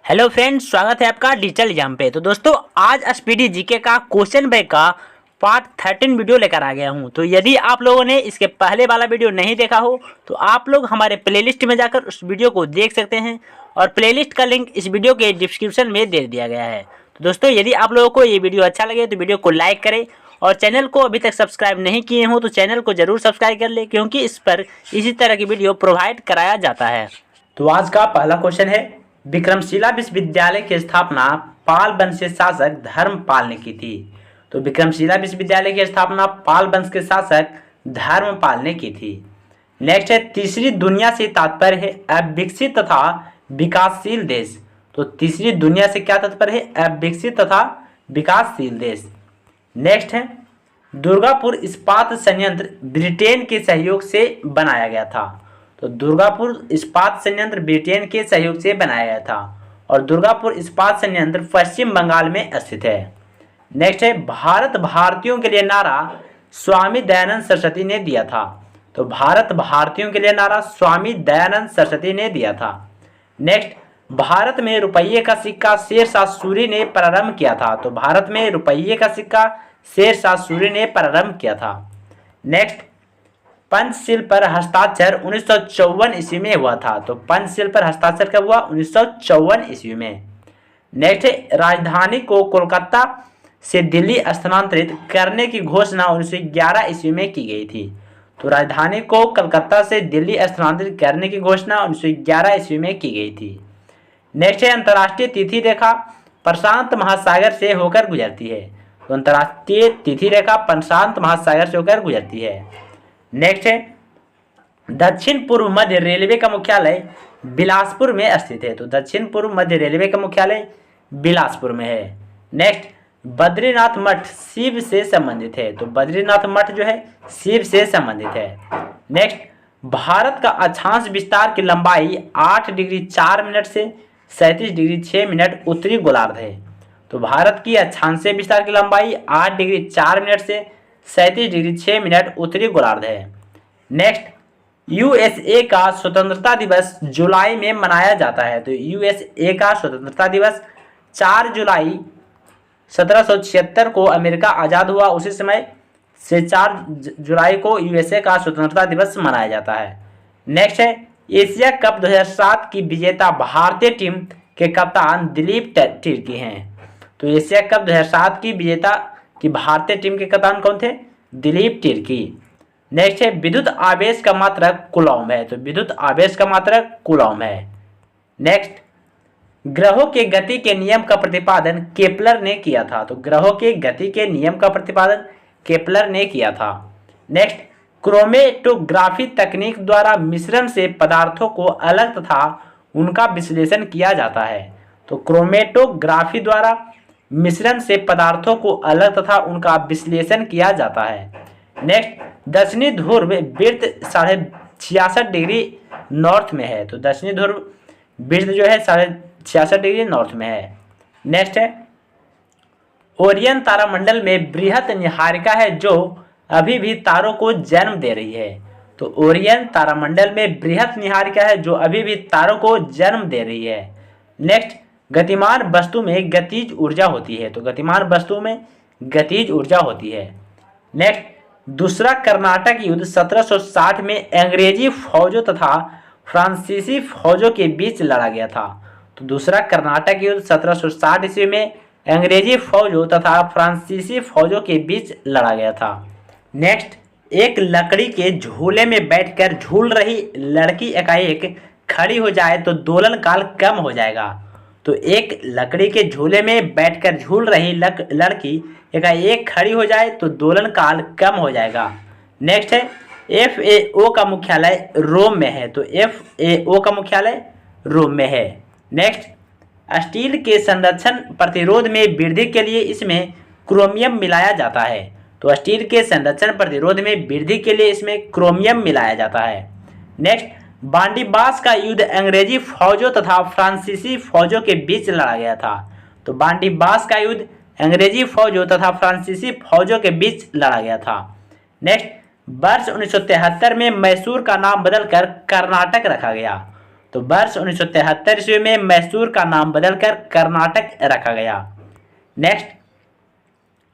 Hello friends, स्वागत है आपका डिजिटल एग्जाम पे। तो दोस्तों, आज एसपीडी जीके का क्वेश्चन बैंक का पार्ट 13 वीडियो लेकर आ गया हूं। तो यदि आप लोगों ने इसके पहले वाला वीडियो नहीं देखा हो तो आप लोग हमारे प्लेलिस्ट में जाकर उस वीडियो को देख सकते हैं और प्लेलिस्ट का लिंक इस वीडियो के डिस्क्रिप्शन में दे दिया गया है। तो दोस्तों, यदि आप लोगों को ये वीडियो अच्छा लगे तो वीडियो को लाइक करें और चैनल को अभी तक सब्सक्राइब नहीं किए हो तो चैनल को जरूर सब्सक्राइब कर ले, क्योंकि इस पर इसी तरह की वीडियो प्रोवाइड कराया जाता है। तो आज का पहला क्वेश्चन है, विक्रमशिला विश्वविद्यालय की स्थापना पाल वंश के शासक धर्मपाल ने की थी। तो विक्रमशिला विश्वविद्यालय की स्थापना पाल वंश के शासक धर्मपाल ने की थी। नेक्स्ट है, तीसरी दुनिया से तात्पर्य है अविकसित तथा विकासशील देश। तो तीसरी दुनिया से क्या तात्पर्य है? अविकसित तथा विकासशील देश। नेक्स्ट है, दुर्गापुर इस्पात संयंत्र ब्रिटेन के सहयोग से बनाया गया था। तो दुर्गापुर इस्पात संयंत्र ब्रिटेन के सहयोग से बनाया गया था और दुर्गापुर इस्पात संयंत्र पश्चिम बंगाल में स्थित है। नेक्स्ट है, भारत भारतीयों के लिए नारा स्वामी दयानंद सरस्वती ने दिया था। तो भारत भारतीयों के लिए नारा स्वामी दयानंद सरस्वती ने दिया था। नेक्स्ट, भारत में रुपये का सिक्का शेरशाह सूरी ने प्रारंभ किया था। तो भारत में रुपये का सिक्का शेरशाह सूरी ने प्रारंभ किया था। नेक्स्ट, पंचशील पर हस्ताक्षर 1954 ईस्वी में हुआ था। तो पंचशील पर हस्ताक्षर कब हुआ? 1954 ईस्वी में। नेक्स्ट, राजधानी को कोलकाता से दिल्ली स्थानांतरित करने की घोषणा 1911 ईस्वी में की गई थी। तो राजधानी को कलकत्ता से दिल्ली स्थानांतरित करने की घोषणा 1911 ईस्वी में की गई थी। नेक्स्ट है, अंतर्राष्ट्रीय तिथि रेखा प्रशांत महासागर से होकर गुजरती है। तो अंतर्राष्ट्रीय तिथि रेखा प्रशांत महासागर से होकर गुजरती है। नेक्स्ट है, दक्षिण पूर्व मध्य रेलवे का मुख्यालय बिलासपुर में स्थित है। तो दक्षिण पूर्व मध्य रेलवे का मुख्यालय बिलासपुर में है। नेक्स्ट, बद्रीनाथ मठ शिव से संबंधित है। तो बद्रीनाथ मठ जो है शिव से संबंधित है। नेक्स्ट, भारत का अक्षांश विस्तार की लंबाई 8 डिग्री 4 मिनट से 37 डिग्री 6 मिनट उत्तरी गोलार्ध है। तो भारत की अक्षांशीय विस्तार की लंबाई 8 डिग्री 4 मिनट से 37 डिग्री 6 मिनट उत्तरी गोलार्ध है। नेक्स्ट, यूएसए का स्वतंत्रता दिवस जुलाई में मनाया जाता है। तो यूएसए का स्वतंत्रता दिवस 4 जुलाई 1776 को अमेरिका आज़ाद हुआ, उसी समय से 4 जुलाई को यूएसए का स्वतंत्रता दिवस मनाया जाता है। नेक्स्ट है, एशिया कप 2007 की विजेता भारतीय टीम के कप्तान दिलीप तिर्की हैं। तो एशिया कप 2007 की विजेता कि भारतीय टीम के कप्तान कौन थे? दिलीप तिर्की। नेक्स्ट है, विद्युत आवेश का मात्रक कूलॉम है। तो विद्युत आवेश का मात्रक कूलॉम है। नेक्स्ट, ग्रहों के गति के नियम का प्रतिपादन केपलर ने किया था। तो ग्रहों के गति के नियम का प्रतिपादन केपलर ने किया था। नेक्स्ट, क्रोमेटोग्राफी तकनीक द्वारा मिश्रण से पदार्थों को अलग तथा उनका विश्लेषण किया जाता है। तो क्रोमेटोग्राफी द्वारा मिश्रण से पदार्थों को अलग तथा उनका विश्लेषण किया जाता है। नेक्स्ट, दक्षिणी ध्रुव वृत्त 66.5 डिग्री नॉर्थ में है। तो दक्षिणी ध्रुव वृत्त जो है 66.5 डिग्री नॉर्थ में है। नेक्स्ट है, ओरियन तारामंडल में बृहत निहारिका है जो अभी भी तारों को जन्म दे रही है। तो ओरियन तारामंडल में बृहत निहारिका है जो अभी भी तारों को जन्म दे रही है। नेक्स्ट, गतिमान वस्तु में गतिज ऊर्जा होती है। तो गतिमान वस्तु में गतिज ऊर्जा होती है। नेक्स्ट, दूसरा कर्नाटक युद्ध 1760 में अंग्रेजी फौजों तथा फ्रांसीसी फौजों के बीच लड़ा गया था। तो दूसरा कर्नाटक युद्ध 1760 ईस्वी में अंग्रेजी फौजों तथा फ्रांसीसी फौजों के बीच लड़ा गया था। नेक्स्ट, एक लकड़ी के झूले में बैठकर झूल रही लड़की एकाएक खड़ी हो जाए तो दोलन काल कम हो जाएगा। तो एक लकड़ी के झूले में बैठकर झूल रही लड़की एकाएक खड़ी हो जाए तो दोलन काल कम हो जाएगा। नेक्स्ट है, FAO का मुख्यालय रोम में है। तो FAO का मुख्यालय रोम में है। नेक्स्ट, स्टील के संरक्षण प्रतिरोध में वृद्धि के लिए इसमें क्रोमियम मिलाया जाता है। तो स्टील के संरक्षण प्रतिरोध में वृद्धि के लिए इसमें क्रोमियम मिलाया जाता है। नेक्स्ट, बांडीबास का युद्ध अंग्रेजी फौजों तथा फ्रांसीसी फौजों के बीच लड़ा गया था। तो बांडीबास का युद्ध अंग्रेजी फौजों तथा फ्रांसीसी फौजों के बीच लड़ा गया था। नेक्स्ट, वर्ष 1973 में मैसूर का नाम बदलकर कर्नाटक रखा गया। तो वर्ष 1973 ईस्वी में मैसूर का नाम बदलकर कर्नाटक रखा गया। नेक्स्ट,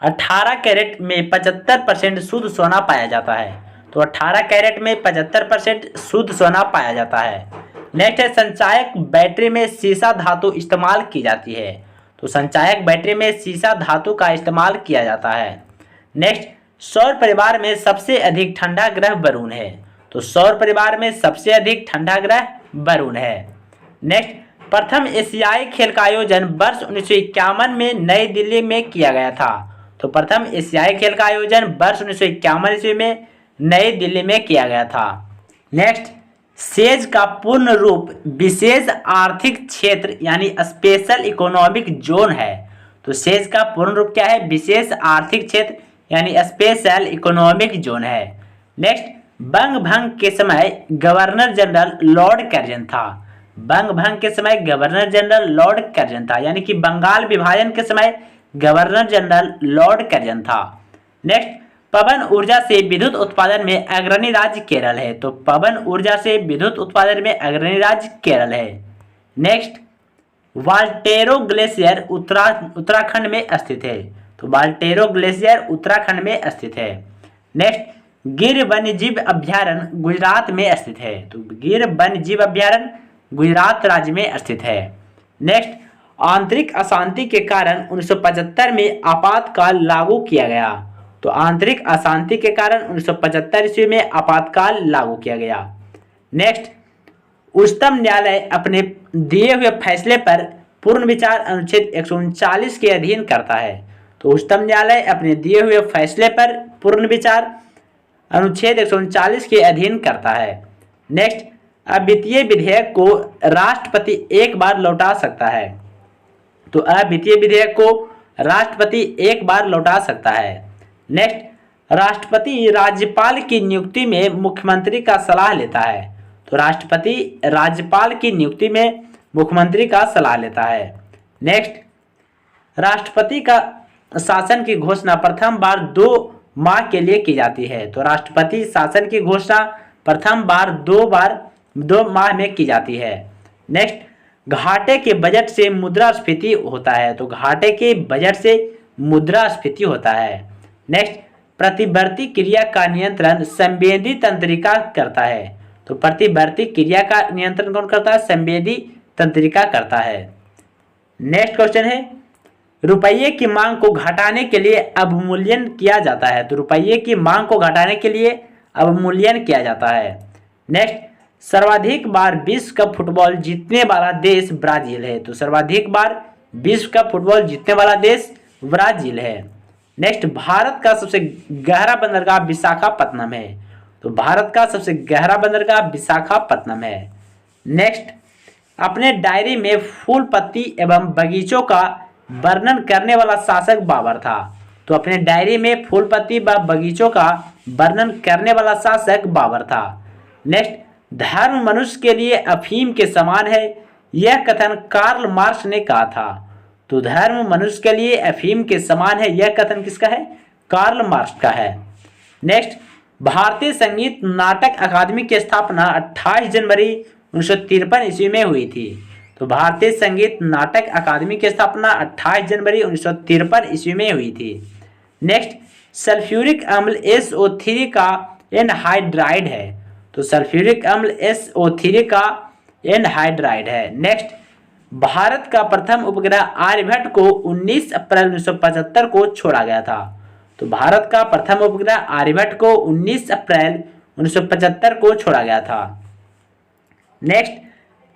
18 कैरेट में 75% शुद्ध सोना पाया जाता है। तो 18 कैरेट में 75% शुद्ध सोना पाया जाता है। नेक्स्ट है, संचायक बैटरी में सीसा धातु इस्तेमाल की जाती है। तो संचायक बैटरी में सीसा धातु का इस्तेमाल किया जाता है। नेक्स्ट, सौर परिवार में सबसे अधिक ठंडा ग्रह वरुण है। तो सौर परिवार में सबसे अधिक ठंडा ग्रह वरुण है। नेक्स्ट, प्रथम एशियाई खेल का आयोजन वर्ष 1951 में नई दिल्ली में किया गया था। तो प्रथम एशियाई खेल का आयोजन वर्ष 1951 ईस्वी में नई दिल्ली में किया गया था। नेक्स्ट, सेज का पूर्ण रूप विशेष आर्थिक क्षेत्र यानी स्पेशल इकोनॉमिक जोन है। तो सेज का पूर्ण रूप क्या है? विशेष आर्थिक क्षेत्र यानी स्पेशल इकोनॉमिक जोन है। नेक्स्ट, बंग भंग के समय गवर्नर जनरल लॉर्ड कर्जन था। बंग भंग के समय गवर्नर जनरल लॉर्ड कर्जन था, यानी कि बंगाल विभाजन के समय गवर्नर जनरल लॉर्ड कर्जन था। नेक्स्ट, पवन ऊर्जा से विद्युत उत्पादन में अग्रणी राज्य केरल है। तो पवन ऊर्जा से विद्युत उत्पादन में अग्रणी राज्य केरल है। नेक्स्ट, वाल्टेरो ग्लेशियर उत्तराखंड में स्थित है। तो वाल्टेरो ग्लेशियर उत्तराखंड में स्थित है। नेक्स्ट, गिर वन्यजीव अभ्यारण्य गुजरात में स्थित है। तो गिर वन्यजीव अभ्यारण्य गुजरात राज्य में स्थित है। नेक्स्ट, आंतरिक अशांति के कारण 1975 में आपातकाल लागू किया गया। तो आंतरिक अशांति के कारण 1975 ईस्वी में आपातकाल लागू किया गया। नेक्स्ट, उच्चतम न्यायालय अपने दिए हुए फैसले पर पूर्ण विचार अनुच्छेद 139 के अधीन करता है। तो उच्चतम न्यायालय अपने दिए हुए फैसले पर पूर्ण विचार अनुच्छेद 139 के अधीन करता है। नेक्स्ट, अद्वितीय विधेयक को राष्ट्रपति एक बार लौटा सकता है। तो अद्वितीय विधेयक को राष्ट्रपति एक बार लौटा सकता है। नेक्स्ट, राष्ट्रपति राज्यपाल की नियुक्ति में मुख्यमंत्री का सलाह लेता है। तो राष्ट्रपति राज्यपाल की नियुक्ति में मुख्यमंत्री का सलाह लेता है। नेक्स्ट, राष्ट्रपति का शासन की घोषणा प्रथम बार 2 माह के लिए की जाती है। तो राष्ट्रपति शासन की घोषणा प्रथम बार 2 माह में की जाती है। नेक्स्ट, घाटे के बजट से मुद्रास्फीति होता है। तो घाटे के बजट से मुद्रास्फीति होता है। नेक्स्ट, प्रतिवर्ती क्रिया का नियंत्रण संवेदी तंत्रिका करता है। तो प्रतिवर्ती क्रिया का नियंत्रण कौन करता है? संवेदी तंत्रिका करता है। नेक्स्ट क्वेश्चन है, रुपये की मांग को घटाने के लिए अवमूल्यन किया जाता है। तो रुपये की मांग को घटाने के लिए अवमूल्यन किया जाता है। नेक्स्ट, सर्वाधिक बार विश्व कप फुटबॉल जीतने वाला देश ब्राजील है। तो सर्वाधिक बार विश्व कप फुटबॉल जीतने वाला देश ब्राजील है। नेक्स्ट, भारत का सबसे गहरा बंदरगाह विशाखापत्तनम है। तो भारत का सबसे गहरा बंदरगाह विशाखापत्तनम है। नेक्स्ट, अपने डायरी में फूल पत्ती एवं बगीचों का वर्णन करने वाला शासक बाबर था। तो अपने डायरी में फूल पत्ती व बगीचों का वर्णन करने वाला शासक बाबर था। नेक्स्ट, धर्म मनुष्य के लिए अफीम के समान है, यह कथन कार्ल मार्क्स ने कहा था। तो धर्म मनुष्य के लिए अफीम के समान है, यह कथन किसका है? कार्ल मार्क्स का है। नेक्स्ट, भारतीय संगीत नाटक अकादमी की स्थापना 28 जनवरी 1953 ईस्वी में हुई थी। तो भारतीय संगीत नाटक अकादमी की स्थापना 28 जनवरी 1953 ईस्वी में हुई थी। नेक्स्ट, सल्फ्यूरिक अम्ल SO3 का एनहाइड्राइड है। तो सल्फ्यूरिक अम्ल SO3 का एनहाइड्राइड है। नेक्स्ट, भारत का प्रथम उपग्रह आर्यभट्ट को 19 अप्रैल 1975 को छोड़ा गया था। तो भारत का प्रथम उपग्रह आर्यभट्ट को 19 अप्रैल 1975 को छोड़ा गया था। नेक्स्ट,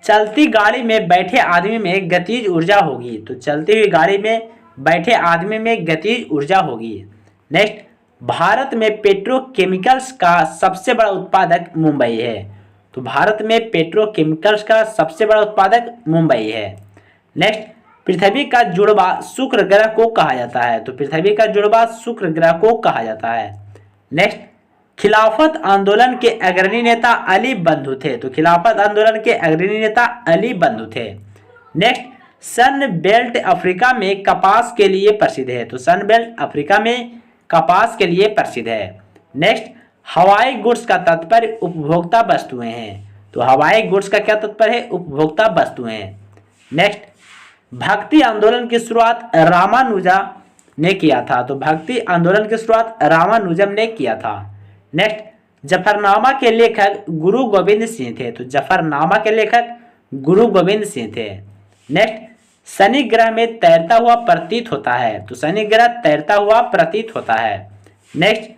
चलती गाड़ी में बैठे आदमी में गतिज ऊर्जा होगी। तो चलती हुई गाड़ी में बैठे आदमी में गतिज ऊर्जा होगी। नेक्स्ट, भारत में पेट्रोकेमिकल्स का सबसे बड़ा उत्पादक मुंबई है। तो भारत में पेट्रोकेमिकल्स का सबसे बड़ा उत्पादक मुंबई है। नेक्स्ट, पृथ्वी का जुड़वा शुक्र ग्रह को कहा जाता है। तो पृथ्वी का जुड़वा शुक्र ग्रह को कहा जाता है। नेक्स्ट, खिलाफत आंदोलन के अग्रणी नेता अली बंधु थे। तो खिलाफत आंदोलन के अग्रणी नेता अली बंधु थे। नेक्स्ट, सन बेल्ट अफ्रीका में कपास के लिए प्रसिद्ध है। तो सन बेल्ट अफ्रीका में कपास के लिए प्रसिद्ध है। नेक्स्ट, हवाई गुड्स का तात्पर्य उपभोक्ता वस्तुएं हैं। तो हवाई गुड्स का क्या तात्पर्य है? उपभोक्ता वस्तुएं। नेक्स्ट, भक्ति आंदोलन की शुरुआत रामानुजा ने किया था। तो भक्ति आंदोलन की शुरुआत रामानुजम ने किया था। नेक्स्ट, जफरनामा के लेखक गुरु गोविंद सिंह थे। तो जफरनामा के लेखक गुरु गोविंद सिंह थे। नेक्स्ट, शनि ग्रह में तैरता हुआ प्रतीत होता है। तो शनि ग्रह तैरता हुआ प्रतीत होता है। नेक्स्ट,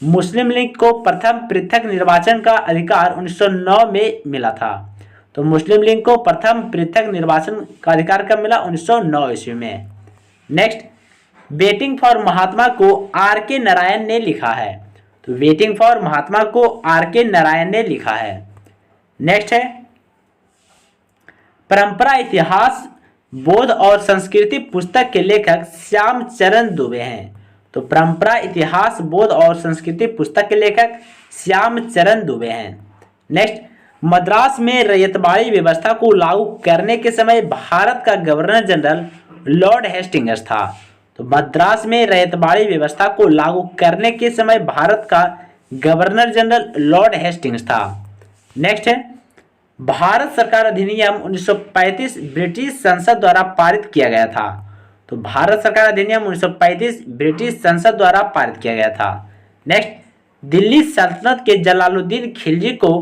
मुस्लिम लीग को प्रथम पृथक निर्वाचन का अधिकार 1909 में मिला था। तो मुस्लिम लीग को प्रथम पृथक निर्वाचन का अधिकार कब मिला? 1909 ईस्वी में। नेक्स्ट, वेटिंग फॉर महात्मा को आर के नारायण ने लिखा है। तो वेटिंग फॉर महात्मा को आर के नारायण ने लिखा है। नेक्स्ट है, परंपरा इतिहास बोध और संस्कृति पुस्तक के लेखक श्याम चरण दुबे हैं। तो परंपरा इतिहास बोध और संस्कृति पुस्तक के लेखक श्याम चरण दुबे हैं। नेक्स्ट, मद्रास में रैयतवाड़ी व्यवस्था को लागू करने के समय भारत का गवर्नर जनरल लॉर्ड हेस्टिंग्स था। तो मद्रास में रैयतवाड़ी व्यवस्था को लागू करने के समय भारत का गवर्नर जनरल लॉर्ड हेस्टिंग्स था। नेक्स्ट है, भारत सरकार अधिनियम 1935 ब्रिटिश संसद द्वारा पारित किया गया था। तो भारत सरकार अधिनियम 1935 ब्रिटिश संसद द्वारा पारित किया गया था। नेक्स्ट, दिल्ली सल्तनत के जलालुद्दीन खिलजी को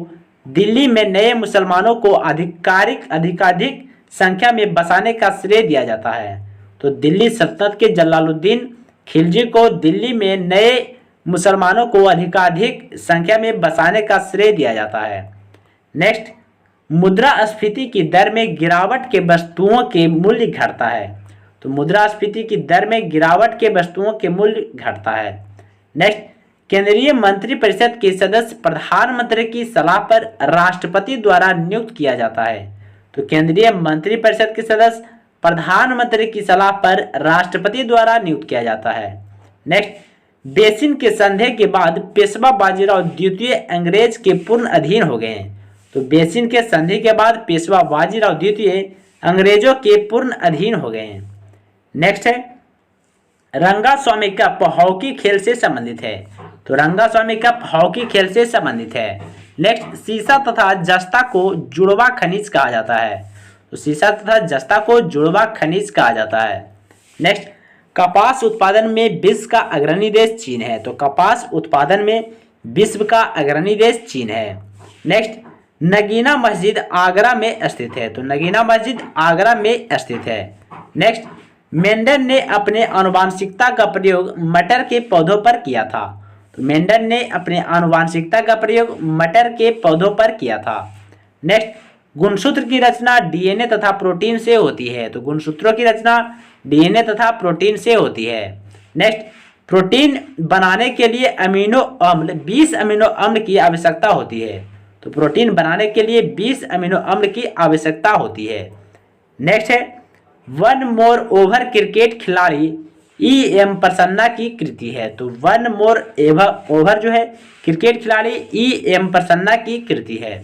दिल्ली में नए मुसलमानों को अधिकाधिक संख्या में बसाने का श्रेय दिया जाता है। तो दिल्ली सल्तनत के जलालुद्दीन खिलजी को दिल्ली में नए मुसलमानों को अधिकाधिक संख्या में बसाने का श्रेय दिया जाता है। नेक्स्ट, मुद्रास्फीति की दर में गिरावट के वस्तुओं के मूल्य घटता है। तो मुद्रास्फीति की दर में गिरावट के वस्तुओं के मूल्य घटता है। नेक्स्ट, केंद्रीय मंत्रिपरिषद के सदस्य प्रधानमंत्री की सलाह पर राष्ट्रपति द्वारा नियुक्त किया जाता है। तो केंद्रीय मंत्रिपरिषद के सदस्य प्रधानमंत्री की सलाह पर राष्ट्रपति द्वारा नियुक्त किया जाता है। नेक्स्ट, बेसिन के संधि के बाद पेशवा बाजीराव द्वितीय अंग्रेज के पूर्ण अधीन हो गए। तो बेसिन के संधि के बाद पेशवा बाजीराव द्वितीय अंग्रेजों के पूर्ण अधीन हो गए। नेक्स्ट है, रंगास्वामी कप हॉकी खेल से संबंधित है। तो रंगास्वामी कप हॉकी खेल से संबंधित है। नेक्स्ट, सीसा तथा जस्ता को जुड़वा खनिज कहा जाता है। तो सीसा तथा जस्ता को जुड़वा खनिज कहा जाता है। नेक्स्ट, कपास उत्पादन में विश्व का अग्रणी देश चीन है। तो कपास उत्पादन में विश्व का अग्रणी देश चीन है। नेक्स्ट, नगीना मस्जिद आगरा में स्थित है। तो नगीना मस्जिद आगरा में स्थित है। नेक्स्ट, मेंडन ने अपने आनुवांशिकता का प्रयोग मटर के पौधों पर किया था। तो मेंडन ने अपने आनुवांशिकता का प्रयोग मटर के पौधों पर किया था। नेक्स्ट, गुणसूत्र की रचना डीएनए तथा प्रोटीन से होती है। तो गुणसूत्रों की रचना डीएनए तथा प्रोटीन से होती है। नेक्स्ट, प्रोटीन बनाने के लिए 20 अमीनो अम्ल की आवश्यकता होती है। तो प्रोटीन बनाने के लिए 20 अमीनो अम्ल की आवश्यकता होती है। नेक्स्ट है, वन मोर ओवर क्रिकेट खिलाड़ी एम प्रसन्ना की कृति है। तो वन मोर ओवर जो है क्रिकेट खिलाड़ी एम प्रसन्ना की कृति है।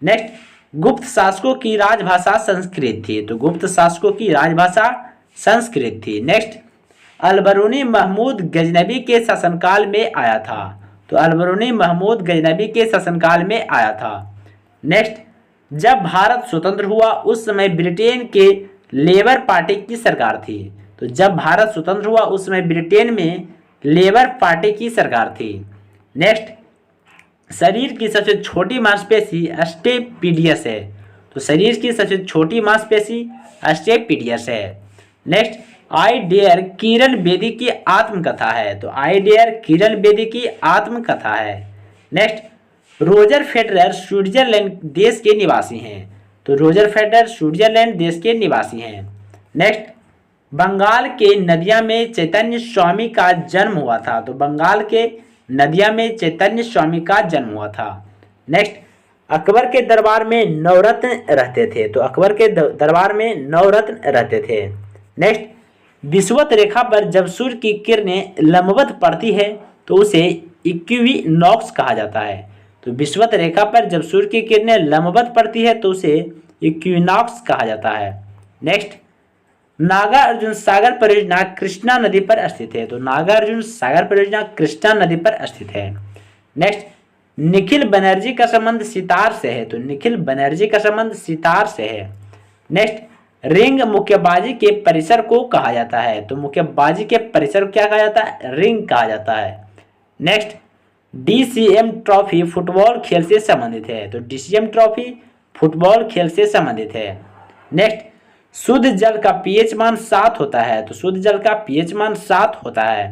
नेक्स्ट, गुप्त शासकों की राजभाषा संस्कृत थी। तो गुप्त शासकों की राजभाषा संस्कृत थी। नेक्स्ट, अलबरूनी महमूद गजनबी के शासनकाल में आया था। तो अलबरूनी महमूद गजनबी के शासनकाल में आया था। नेक्स्ट, जब भारत स्वतंत्र हुआ उस समय ब्रिटेन के लेबर पार्टी की सरकार थी। तो जब भारत स्वतंत्र हुआ उस समय ब्रिटेन में लेबर पार्टी की सरकार थी। नेक्स्ट, शरीर की सबसे छोटी मांसपेशी अस्टेपिडियस है। तो शरीर की सबसे छोटी मांसपेशी अस्टेपिडियस है। Next, I dare Kiran Bedi की आत्मकथा है। तो आई डेयर किरण बेदी की आत्मकथा है। नेक्स्ट, रोजर फेडरर स्विट्जरलैंड देश के निवासी हैं। तो रोजर फेडरर स्विट्जरलैंड देश के निवासी हैं। नेक्स्ट, बंगाल के नदिया में चैतन्य स्वामी का जन्म हुआ था। तो बंगाल के नदिया में चैतन्य स्वामी का जन्म हुआ था। नेक्स्ट, अकबर के दरबार में नवरत्न रहते थे। तो अकबर के दरबार में नवरत्न रहते थे। नेक्स्ट, विषुवत रेखा पर जब सूर्य की किरणें लंबवत पड़ती है तो उसे इक्विनॉक्स कहा जाता है। तो विषुवत रेखा पर जब सूर्य की किरणें लंबवत पड़ती है तो उसे इक्विनॉक्स कहा जाता है। नेक्स्ट, नागार्जुन सागर परियोजना कृष्णा नदी पर स्थित है। तो नागार्जुन सागर परियोजना कृष्णा नदी पर स्थित है। नेक्स्ट, निखिल बनर्जी का संबंध सितार से है, तो निखिल बनर्जी का संबंध सितार से है। नेक्स्ट, रिंग मुक्केबाजी के परिसर को कहा जाता है, तो मुक्केबाजी के परिसर को क्या कहा जाता है? रिंग कहा जाता है। नेक्स्ट, डीसीएम ट्रॉफी फुटबॉल खेल से संबंधित है, तो डीसीएम ट्रॉफी फुटबॉल खेल से संबंधित है। नेक्स्ट, शुद्ध जल का पीएच मान 7 होता है, तो शुद्ध जल का पीएच मान 7 होता है।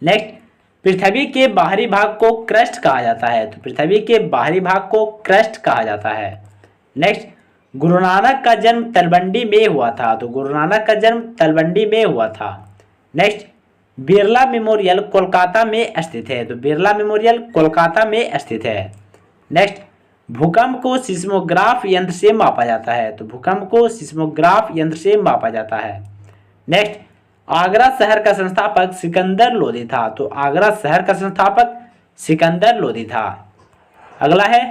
नेक्स्ट, पृथ्वी के बाहरी भाग को क्रस्ट कहा जाता है, तो पृथ्वी के बाहरी भाग को क्रस्ट कहा जाता है। नेक्स्ट, गुरु नानक का जन्म तलवंडी में हुआ था, तो गुरु नानक का जन्म तलवंडी में हुआ था। नेक्स्ट, बिरला मेमोरियल कोलकाता में स्थित है, तो बिरला मेमोरियल कोलकाता में स्थित है। नेक्स्ट, भूकंप को सिस्मोग्राफ यंत्र से मापा जाता है, तो भूकंप को सिस्मोग्राफ यंत्र से मापा जाता है। नेक्स्ट, आगरा शहर का संस्थापक सिकंदर लोदी था, तो आगरा शहर का संस्थापक सिकंदर लोदी था। अगला है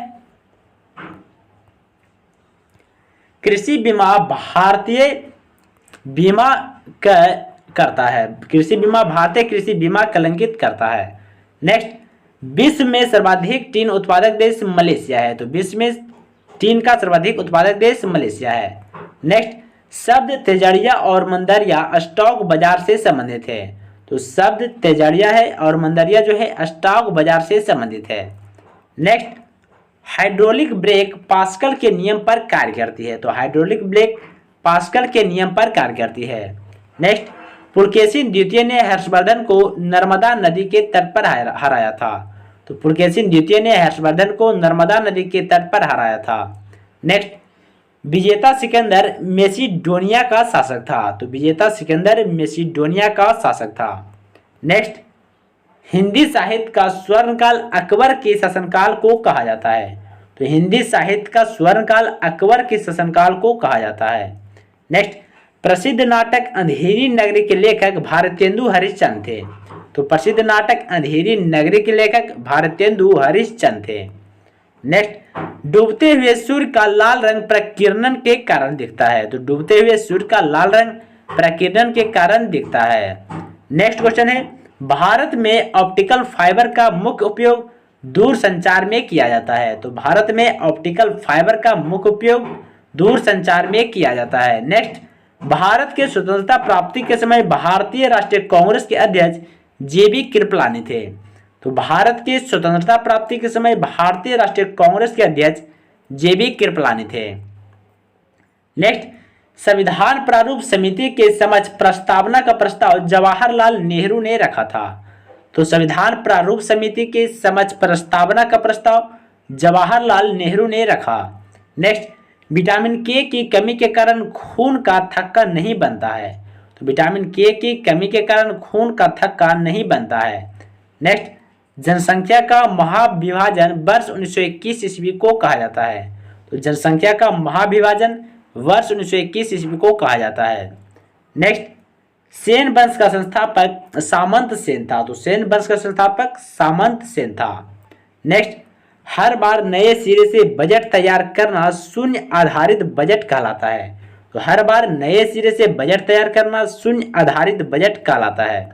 कृषि बीमा भारतीय बीमा करता है, कृषि बीमा भारतीय कृषि बीमा कलंकित करता है। नेक्स्ट, विश्व में सर्वाधिक टीन उत्पादक देश मलेशिया है, तो विश्व में टीन का सर्वाधिक उत्पादक देश मलेशिया है। नेक्स्ट, शब्द तेजड़िया और मंदरिया स्टॉक बाजार से संबंधित है, तो शब्द तेजड़िया है और मंदरिया जो है स्टॉक बाजार से संबंधित है। नेक्स्ट, हाइड्रोलिक ब्रेक पास्कल के नियम पर कार्य करती है, तो हाइड्रोलिक ब्रेक पास्कल के नियम पर कार्य करती है। नेक्स्ट, पुलकेशिन द्वितीय ने हर्षवर्धन को नर्मदा नदी के तट पर हराया था, तो पुलकेशिन द्वितीय ने हर्षवर्धन को नर्मदा नदी के तट पर हराया था। नेक्स्ट, विजेता सिकंदर मेसिडोनिया का शासक था, तो विजेता सिकंदर मेसिडोनिया का शासक था। नेक्स्ट, हिंदी साहित्य का स्वर्णकाल अकबर के शासनकाल को कहा जाता है, तो हिंदी साहित्य का स्वर्णकाल अकबर के शासनकाल को कहा जाता है। नेक्स्ट, प्रसिद्ध नाटक अंधेरी नगरी के लेखक भारतेंदु हरिश्चंद्र थे, तो प्रसिद्ध नाटक अंधेरी नगरी के लेखक भारतेंदु हरिश्चंद्र थे। नेक्स्ट, डूबते हुए सूर्य का लाल रंग प्रकीर्णन के कारण दिखता है, तो डूबते हुए सूर्य का लाल रंग प्रकीर्णन के कारण दिखता है। नेक्स्ट क्वेश्चन है, भारत में ऑप्टिकल फाइबर का मुख्य उपयोग दूर संचार में किया जाता है, तो भारत में ऑप्टिकल फाइबर का मुख्य उपयोग दूर संचार में किया जाता है। नेक्स्ट, भारत के स्वतंत्रता प्राप्ति के समय भारतीय राष्ट्रीय कांग्रेस के अध्यक्ष जेबी कृपलानी थे, तो भारत के स्वतंत्रता प्राप्ति के समय भारतीय राष्ट्रीय कांग्रेस के अध्यक्ष जेबी कृपलानी थे। नेक्स्ट, संविधान प्रारूप समिति के समक्ष प्रस्तावना का प्रस्ताव जवाहरलाल नेहरू ने रखा था, तो संविधान प्रारूप समिति के समक्ष प्रस्तावना का प्रस्ताव जवाहरलाल नेहरू ने रखा। नेक्स्ट, विटामिन के की कमी के कारण खून का थक्का नहीं बनता है, तो विटामिन के की कमी के कारण खून का थक्का नहीं बनता है। नेक्स्ट, जनसंख्या का महाविभाजन वर्ष 1921 ईस्वी को कहा जाता है, तो जनसंख्या का महाविभाजन वर्ष 1921 ईस्वी को कहा जाता है। नेक्स्ट, सेन वंश का संस्थापक सामंत सेन था, तो सेन वंश का संस्थापक सामंत सेन था। नेक्स्ट, हर बार नए सिरे से बजट तैयार करना शून्य आधारित बजट कहलाता है, तो हर बार नए सिरे से बजट तैयार करना शून्य आधारित बजट कहलाता है।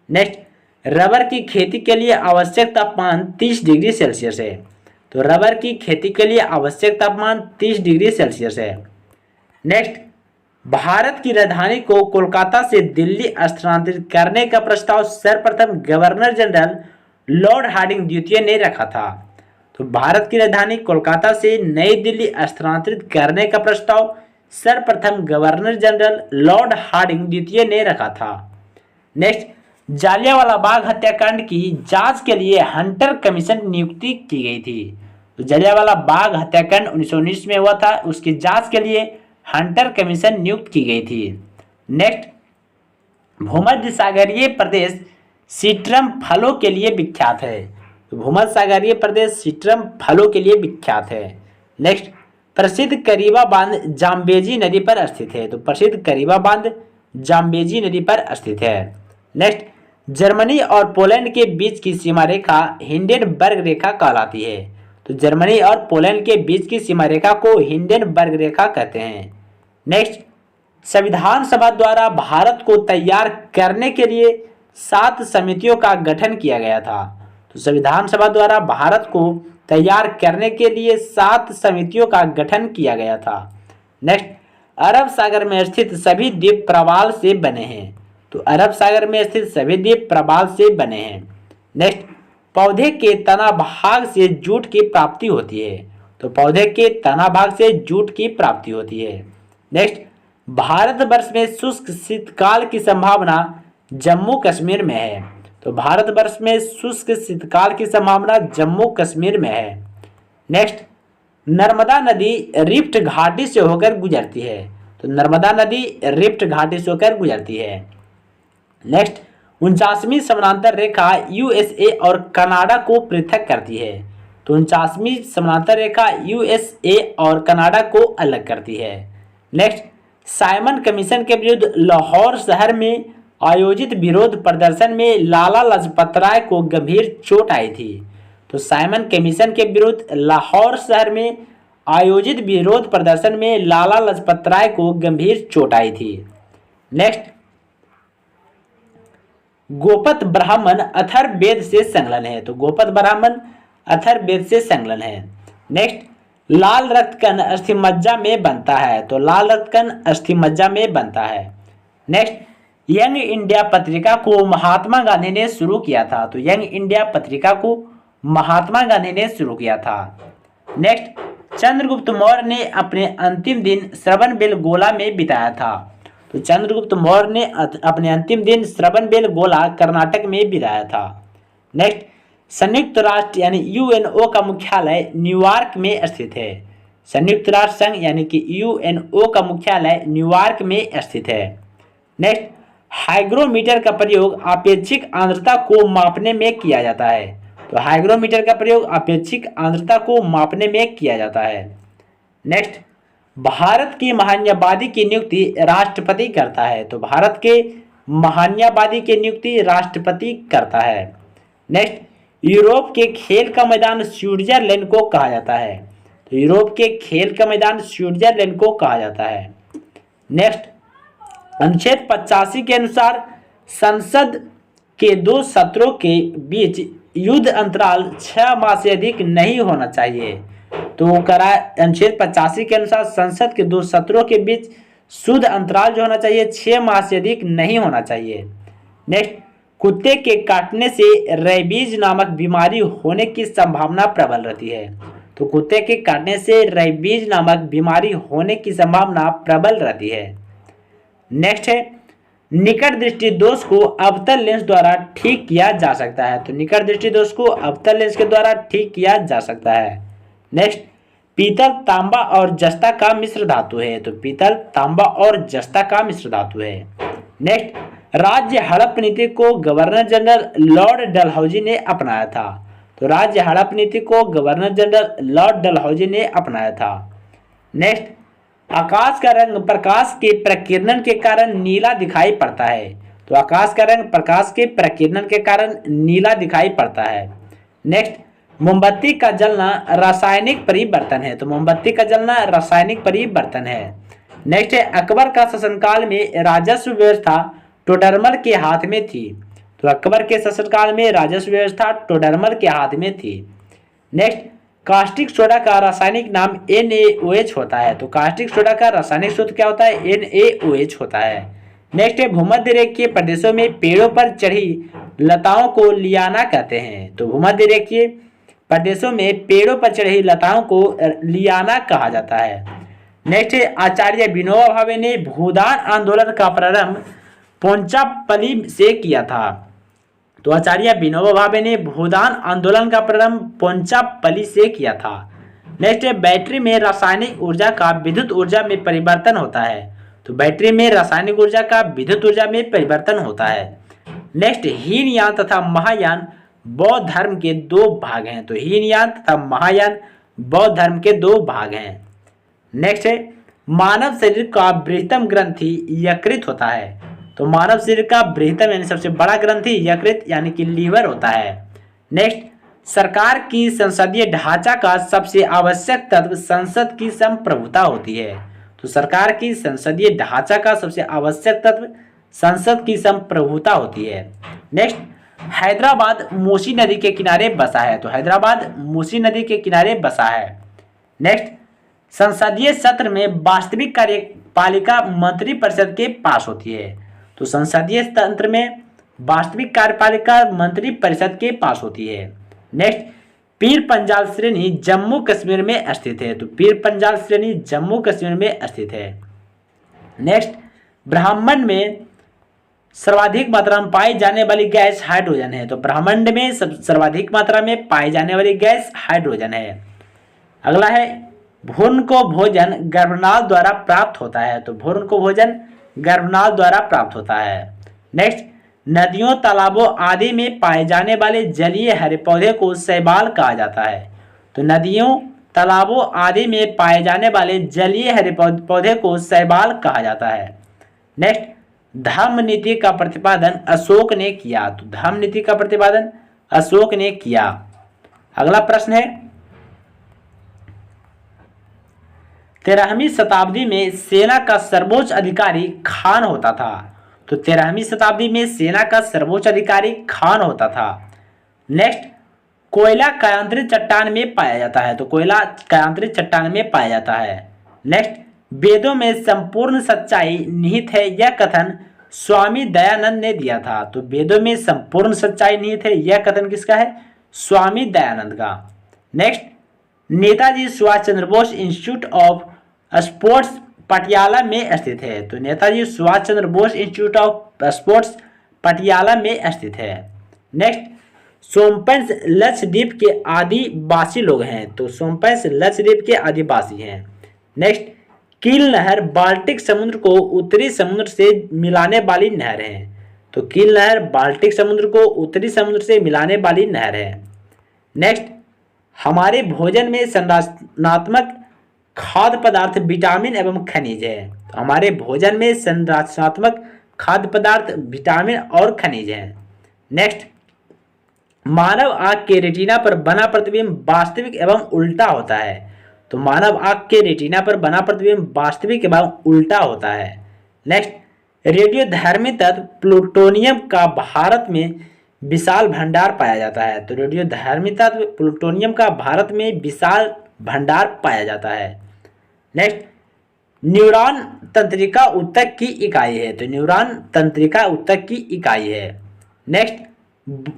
नेक्स्ट, रबर की खेती के लिए आवश्यक तापमान 30 डिग्री सेल्सियस है, तो रबर की खेती के लिए आवश्यक तापमान 30 डिग्री सेल्सियस है। नेक्स्ट, भारत की राजधानी को कोलकाता से दिल्ली स्थानांतरित करने का प्रस्ताव सर्वप्रथम गवर्नर जनरल लॉर्ड हार्डिंग द्वितीय ने रखा था, तो भारत की राजधानी कोलकाता से नई दिल्ली स्थानांतरित करने का प्रस्ताव सर्वप्रथम गवर्नर जनरल लॉर्ड हार्डिंग द्वितीय ने रखा था। नेक्स्ट, जालियांवाला बाग हत्याकांड की जांच के लिए हंटर कमीशन नियुक्ति की गई थी, तो जालियांवाला बाग हत्याकांड 1919 में हुआ था, उसकी जांच के लिए हंटर कमीशन नियुक्त की गई थी। नेक्स्ट, भूमध्य सागरीय प्रदेश सिट्रम फलों के लिए विख्यात है, तो भूमध्य सागरीय प्रदेश सिट्रम फलों के लिए विख्यात है। नेक्स्ट, प्रसिद्ध करीबा बांध जाम्बेजी नदी पर स्थित है, तो प्रसिद्ध करीबा बांध जाम्बेजी नदी पर स्थित है। नेक्स्ट, जर्मनी और पोलैंड के बीच की सीमा रेखा हिंडेनबर्ग रेखा कहलाती है, तो जर्मनी और पोलैंड के बीच की सीमा रेखा को हिंडेनबर्ग रेखा कहते हैं। नेक्स्ट, संविधान सभा द्वारा भारत को तैयार करने के लिए 7 समितियों का गठन किया गया था, तो संविधान सभा द्वारा भारत को तैयार करने के लिए 7 समितियों का गठन किया गया था। नेक्स्ट, अरब सागर में स्थित सभी द्वीप प्रवाल से बने हैं। तो अरब सागर में स्थित सभी द्वीप प्रवाल से बने हैं। नेक्स्ट, पौधे के तना भाग से जूट की प्राप्ति होती है। तो पौधे के तना भाग से जूट की प्राप्ति होती है। नेक्स्ट, भारतवर्ष में शुष्क शीतकाल की संभावना जम्मू कश्मीर में है। तो भारतवर्ष में शुष्क शीतकाल की संभावना जम्मू कश्मीर में है। नेक्स्ट, नर्मदा नदी रिफ्ट घाटी से होकर गुजरती है। तो नर्मदा नदी रिफ्ट घाटी से होकर गुजरती है। नेक्स्ट, 49वीं समानांतर रेखा यूएसए और कनाडा को पृथक करती है। तो 49वीं समानांतर रेखा यूएसए और कनाडा को अलग करती है। नेक्स्ट, साइमन कमीशन के विरुद्ध लाहौर शहर में आयोजित विरोध प्रदर्शन में लाला लाजपत राय को गंभीर चोट आई थी। तो साइमन कमीशन के विरुद्ध लाहौर शहर में आयोजित विरोध प्रदर्शन में लाला लाजपत राय को गंभीर चोट आई थी। नेक्स्ट, गोपत ब्राह्मण अथर्ववेद से संलग्न है। तो गोपत ब्राह्मण अथर्ववेद से संलग्न है। नेक्स्ट, लाल रक्त कण अस्थिमज्जा में बनता है। तो लाल रक्त कण अस्थिमज्जा में बनता है। नेक्स्ट, यंग इंडिया पत्रिका को महात्मा गांधी ने शुरू किया था। तो यंग इंडिया पत्रिका को महात्मा गांधी ने शुरू किया था। नेक्स्ट, चंद्रगुप्त मौर्य ने अपने अंतिम दिन श्रवणबेलगोला में बिताया था। तो चंद्रगुप्त मौर्य ने अपने अंतिम दिन श्रवणबेलगोला कर्नाटक में बिताया था। नेक्स्ट, संयुक्त राष्ट्र यानी यूएनओ का मुख्यालय न्यूयॉर्क में स्थित है। संयुक्त राष्ट्र संघ यानी कि यूएनओ का मुख्यालय न्यूयॉर्क में स्थित है। नेक्स्ट, हाइग्रोमीटर का प्रयोग आपेक्षिक आर्द्रता को मापने में किया जाता है। तो हाइग्रोमीटर का प्रयोग आपेक्षिक आर्द्रता को मापने में किया जाता है। नेक्स्ट, भारत की महान्यायवादी की नियुक्ति राष्ट्रपति करता है। तो भारत के महान्यायवादी की नियुक्ति राष्ट्रपति करता है। नेक्स्ट, यूरोप के खेल का मैदान स्विट्जरलैंड को कहा जाता है। तो यूरोप के खेल का मैदान स्विट्जरलैंड को कहा जाता है। नेक्स्ट, अनुच्छेद 85 के अनुसार संसद के 2 सत्रों के बीच युद्ध अंतराल 6 माह से अधिक नहीं होना चाहिए। तो अनुच्छेद 85 के अनुसार संसद के 2 सत्रों के बीच शुद्ध अंतराल जो होना चाहिए 6 माह से अधिक नहीं होना चाहिए। नेक्स्ट, कुत्ते के काटने से रेबीज नामक बीमारी होने की संभावना प्रबल रहती है। तो कुत्ते के काटने से रेबीज नामक बीमारी होने की संभावना प्रबल रहती है। नेक्स्ट है, निकट दृष्टि दोष को अवतल लेंस द्वारा ठीक किया जा सकता है। तो निकट दृष्टि दोष को अवतल लेंस के द्वारा ठीक किया जा सकता है। नेक्स्ट, पीतल तांबा और जस्ता का मिश्र धातु है। तो पीतल तांबा और जस्ता का मिश्र धातु है। नेक्स्ट, राज्य हड़प नीति को गवर्नर जनरल लॉर्ड डलहौजी ने अपनाया था। तो राज्य हड़प नीति को गवर्नर जनरल लॉर्ड डलहौजी ने अपनाया था। नेक्स्ट, आकाश का रंग प्रकाश के प्रकीर्णन के कारण नीला दिखाई पड़ता है। तो आकाश का रंग प्रकाश के प्रकीर्णन के कारण नीला दिखाई पड़ता है। नेक्स्ट, मोमबत्ती का जलना रासायनिक परिवर्तन है। तो मोमबत्ती का जलना रासायनिक परिवर्तन है। नेक्स्ट है, अकबर का शासनकाल में राजस्व व्यवस्था टोडरमल के हाथ में थी। तो अकबर के शासनकाल में राजस्व व्यवस्था टोडरमल के हाथ में थी। नेक्स्ट, कास्टिक सोडा का रासायनिक नाम NaOH होता है। तो कास्टिक सोडा का रासायनिक सूत्र क्या होता है? NaOH होता है। नेक्स्ट है, भूमध्य रेखीय प्रदेशों में पेड़ों पर चढ़ी लताओं को लियाना कहते हैं। तो भूमध्य रेखीय प्रदेशों में पेड़ों पर चढ़ी लताओं को लियाना कहा जाता है। नेक्स्ट है, आचार्य विनोबा भावे ने भूदान आंदोलन का प्रारंभ पोंचापल्ली से किया था। तो आचार्य विनोबा भावे ने भूदान आंदोलन का प्रारंभ पोंचापल्ली से किया था। नेक्स्ट है, बैटरी में रासायनिक ऊर्जा का विद्युत ऊर्जा में परिवर्तन होता है। तो बैटरी में रासायनिक ऊर्जा का विद्युत ऊर्जा में परिवर्तन होता है। नेक्स्ट, हीनयान तथा महायान बौद्ध धर्म के 2 भाग हैं। तो हीनयान तथा महायान बौद्ध धर्म के 2 भाग हैं। नेक्स्ट है, मानव शरीर का बृहत्तम ग्रंथि यकृत होता है। तो मानव शरीर का बृहत्तम यानी सबसे बड़ा ग्रंथि यकृत यानी कि लीवर होता है। नेक्स्ट, सरकार की संसदीय ढांचा का सबसे आवश्यक तत्व संसद की संप्रभुता होती है। तो सरकार की संसदीय ढांचा का सबसे आवश्यक तत्व संसद की संप्रभुता होती है। नेक्स्ट, हैदराबाद मूसी नदी के किनारे बसा है, तो हैदराबाद मूसी नदी के किनारे बसा है। नेक्स्ट, संसदीय सत्र में वास्तविक कार्यपालिका मंत्रिपरिषद के पास होती है, तो संसदीय तंत्र में वास्तविक कार्यपालिका मंत्रिपरिषद के पास होती है। नेक्स्ट, पीर पंजाल श्रेणी जम्मू कश्मीर में स्थित है, तो पीर पंजाल श्रेणी जम्मू कश्मीर में स्थित है। नेक्स्ट, ब्रह्मांड में सर्वाधिक मात्रा में पाई जाने वाली गैस हाइड्रोजन है, तो ब्रह्मांड में सर्वाधिक मात्रा में पाई जाने वाली गैस हाइड्रोजन है। अगला है, भ्रूण को भोजन गर्भनाल द्वारा प्राप्त होता है, तो भ्रूण को भोजन गर्भनाल द्वारा प्राप्त होता है। नेक्स्ट, नदियों तालाबों आदि में पाए जाने वाले जलीय हरे पौधे को शैवाल कहा जाता है, तो नदियों तालाबों आदि में पाए जाने वाले जलीय हरे पौधे को शैवाल कहा जाता है। नेक्स्ट, धम्म नीति का प्रतिपादन अशोक ने किया, तो धम्म नीति का प्रतिपादन अशोक ने किया। अगला प्रश्न है, 13वीं शताब्दी में सेना का सर्वोच्च अधिकारी खान होता था, तो 13वीं शताब्दी में सेना का सर्वोच्च अधिकारी खान होता था। नेक्स्ट, कोयला कायांतरित चट्टान में पाया जाता है, तो कोयला कायांतरित चट्टान में पाया जाता है। नेक्स्ट, वेदों में संपूर्ण सच्चाई निहित है, यह कथन स्वामी दयानंद ने दिया था, तो वेदों में संपूर्ण सच्चाई निहित है, यह कथन किसका है? स्वामी दयानंद का। Next, Netaji Subhash Chandra Bose institute of sports Patiala में स्थित है, तो Netaji Subhash Chandra Bose institute of sports Patiala में स्थित है। नेक्स्ट, सोमपेंस लक्षद्वीप के आदिवासी लोग हैं, तो सोमपेंस लक्षद्वीप के आदिवासी हैं। नेक्स्ट, कील नहर बाल्टिक समुद्र को उत्तरी समुद्र से मिलाने वाली नहर है, तो कील नहर बाल्टिक समुद्र को उत्तरी समुद्र से मिलाने वाली नहर है। नेक्स्ट, हमारे भोजन में संरचनात्मक खाद्य पदार्थ विटामिन एवं खनिज है, तो हमारे भोजन में संरचनात्मक खाद्य पदार्थ विटामिन और खनिज है। नेक्स्ट, मानव आंख के रेटिना पर बना प्रतिबिंब वास्तविक एवं उल्टा होता है, तो मानव आंख के रेटिना पर बना प्रतिबिंब वास्तविक एवं उल्टा होता है। नेक्स्ट, रेडियोधर्मी तत्व प्लूटोनियम का भारत में विशाल भंडार पाया जाता है, तो रेडियोधर्मी तत्व प्लूटोनियम का भारत में विशाल भंडार पाया जाता है। नेक्स्ट, न्यूरॉन तंत्रिका ऊतक की इकाई है, तो न्यूरॉन तंत्रिका ऊतक की इकाई है। नेक्स्ट,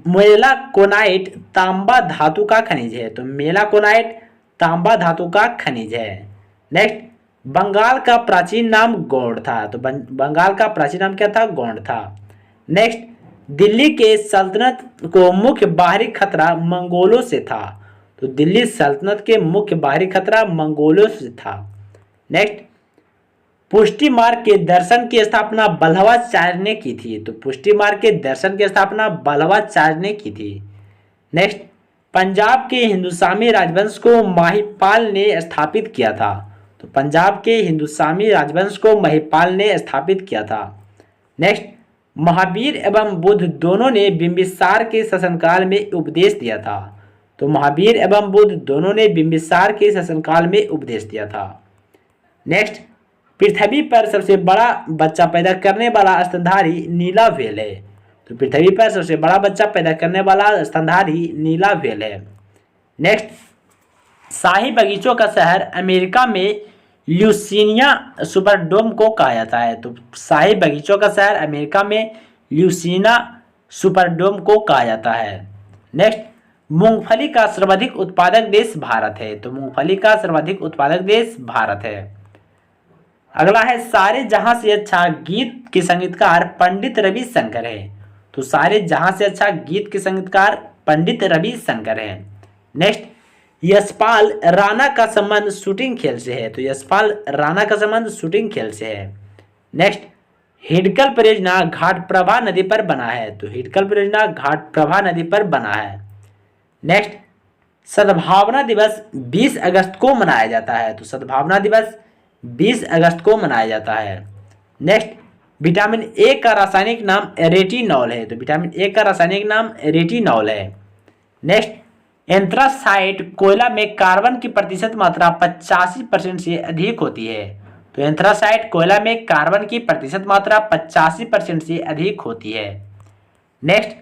मेलाकोनाइट तांबा धातु का खनिज है, तो मेलाकोनाइट तांबा धातु का खनिज है। नेक्स्ट, बंगाल का प्राचीन नाम गौड़ था, तो बंगाल का प्राचीन नाम क्या था? गौड़ था। नेक्स्ट, दिल्ली के सल्तनत को मुख्य बाहरी खतरा मंगोलों से था, तो दिल्ली सल्तनत के मुख्य बाहरी खतरा मंगोलों से था। नेक्स्ट, पुष्टि मार्ग के दर्शन की स्थापना बल्लभाचार्य ने की थी, तो पुष्टि मार्ग के दर्शन की स्थापना बल्लभाचार्य ने की थी। नेक्स्ट, पंजाब के हिंदुस्वामी राजवंश को महिपाल ने स्थापित किया था, तो पंजाब के हिंदुस्वामी राजवंश को महिपाल ने स्थापित किया था। नेक्स्ट, महावीर एवं बुद्ध दोनों ने बिंबिसार के शासनकाल में उपदेश दिया था, तो महावीर एवं बुद्ध दोनों ने बिंबिसार के शासनकाल में उपदेश दिया था। नेक्स्ट, पृथ्वी पर सबसे बड़ा बच्चा पैदा करने वाला स्तनधारी नीला व्हेल है, तो पृथ्वी पर सबसे बड़ा बच्चा पैदा करने वाला स्तनधारी नीला व्हेल है। नेक्स्ट, शाही बगीचों का शहर अमेरिका में ल्यूसिनिया सुपरडोम को कहा जाता है, तो शाही बगीचों का शहर अमेरिका में ल्यूसिनिया सुपरडोम को कहा जाता है। नेक्स्ट, मूंगफली का सर्वाधिक उत्पादक देश भारत है, तो मूंगफली का सर्वाधिक उत्पादक देश भारत है। अगला है, सारे जहां से अच्छा गीत के संगीतकार पंडित रविशंकर है, तो सारे जहां से अच्छा गीत के संगीतकार पंडित रविशंकर है। नेक्स्ट, यशपाल राणा का संबंध शूटिंग खेल से है, तो यशपाल राणा का संबंध शूटिंग खेल से है। नेक्स्ट, हिडकल परियोजना घाटप्रभा नदी पर बना है, तो हिडकल परियोजना घाटप्रभा नदी पर बना है। नेक्स्ट, सद्भावना दिवस 20 अगस्त को मनाया जाता है, तो सद्भावना दिवस 20 अगस्त को मनाया जाता है। नेक्स्ट, विटामिन ए का रासायनिक नाम रेटिनॉल है, तो विटामिन ए का रासायनिक नाम रेटिनॉल है। नेक्स्ट, एंथ्रासाइट कोयला में कार्बन की प्रतिशत मात्रा 85% से अधिक होती है, तो एंथ्रासाइट कोयला में कार्बन की प्रतिशत मात्रा 85% से अधिक होती है। नेक्स्ट,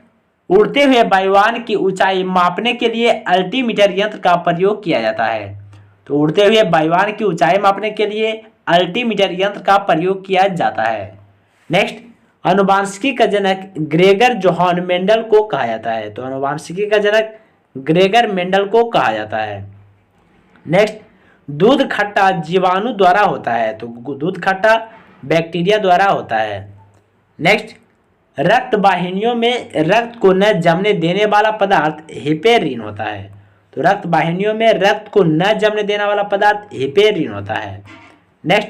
उड़ते हुए वायुयान की ऊंचाई मापने के लिए अल्टीमीटर यंत्र का प्रयोग किया जाता है। तो उड़ते हुए वायुयान की ऊंचाई मापने के लिए अल्टीमीटर यंत्र का प्रयोग किया जाता है। नेक्स्ट, अनुवांशिकी का जनक ग्रेगर जोहान मेंडल को कहा जाता है। तो अनुवांशिकी का जनक ग्रेगर मेंडल को कहा जाता है। नेक्स्ट, दूध खट्टा जीवाणु द्वारा होता है। तो दूध खट्टा बैक्टीरिया द्वारा होता है। नेक्स्ट, रक्त वाहिनियों में रक्त को न जमने देने वाला पदार्थ हिपेरिन होता है। तो रक्त वाहिनियों में रक्त को न जमने देने वाला पदार्थ हिपेरिन होता है। नेक्स्ट,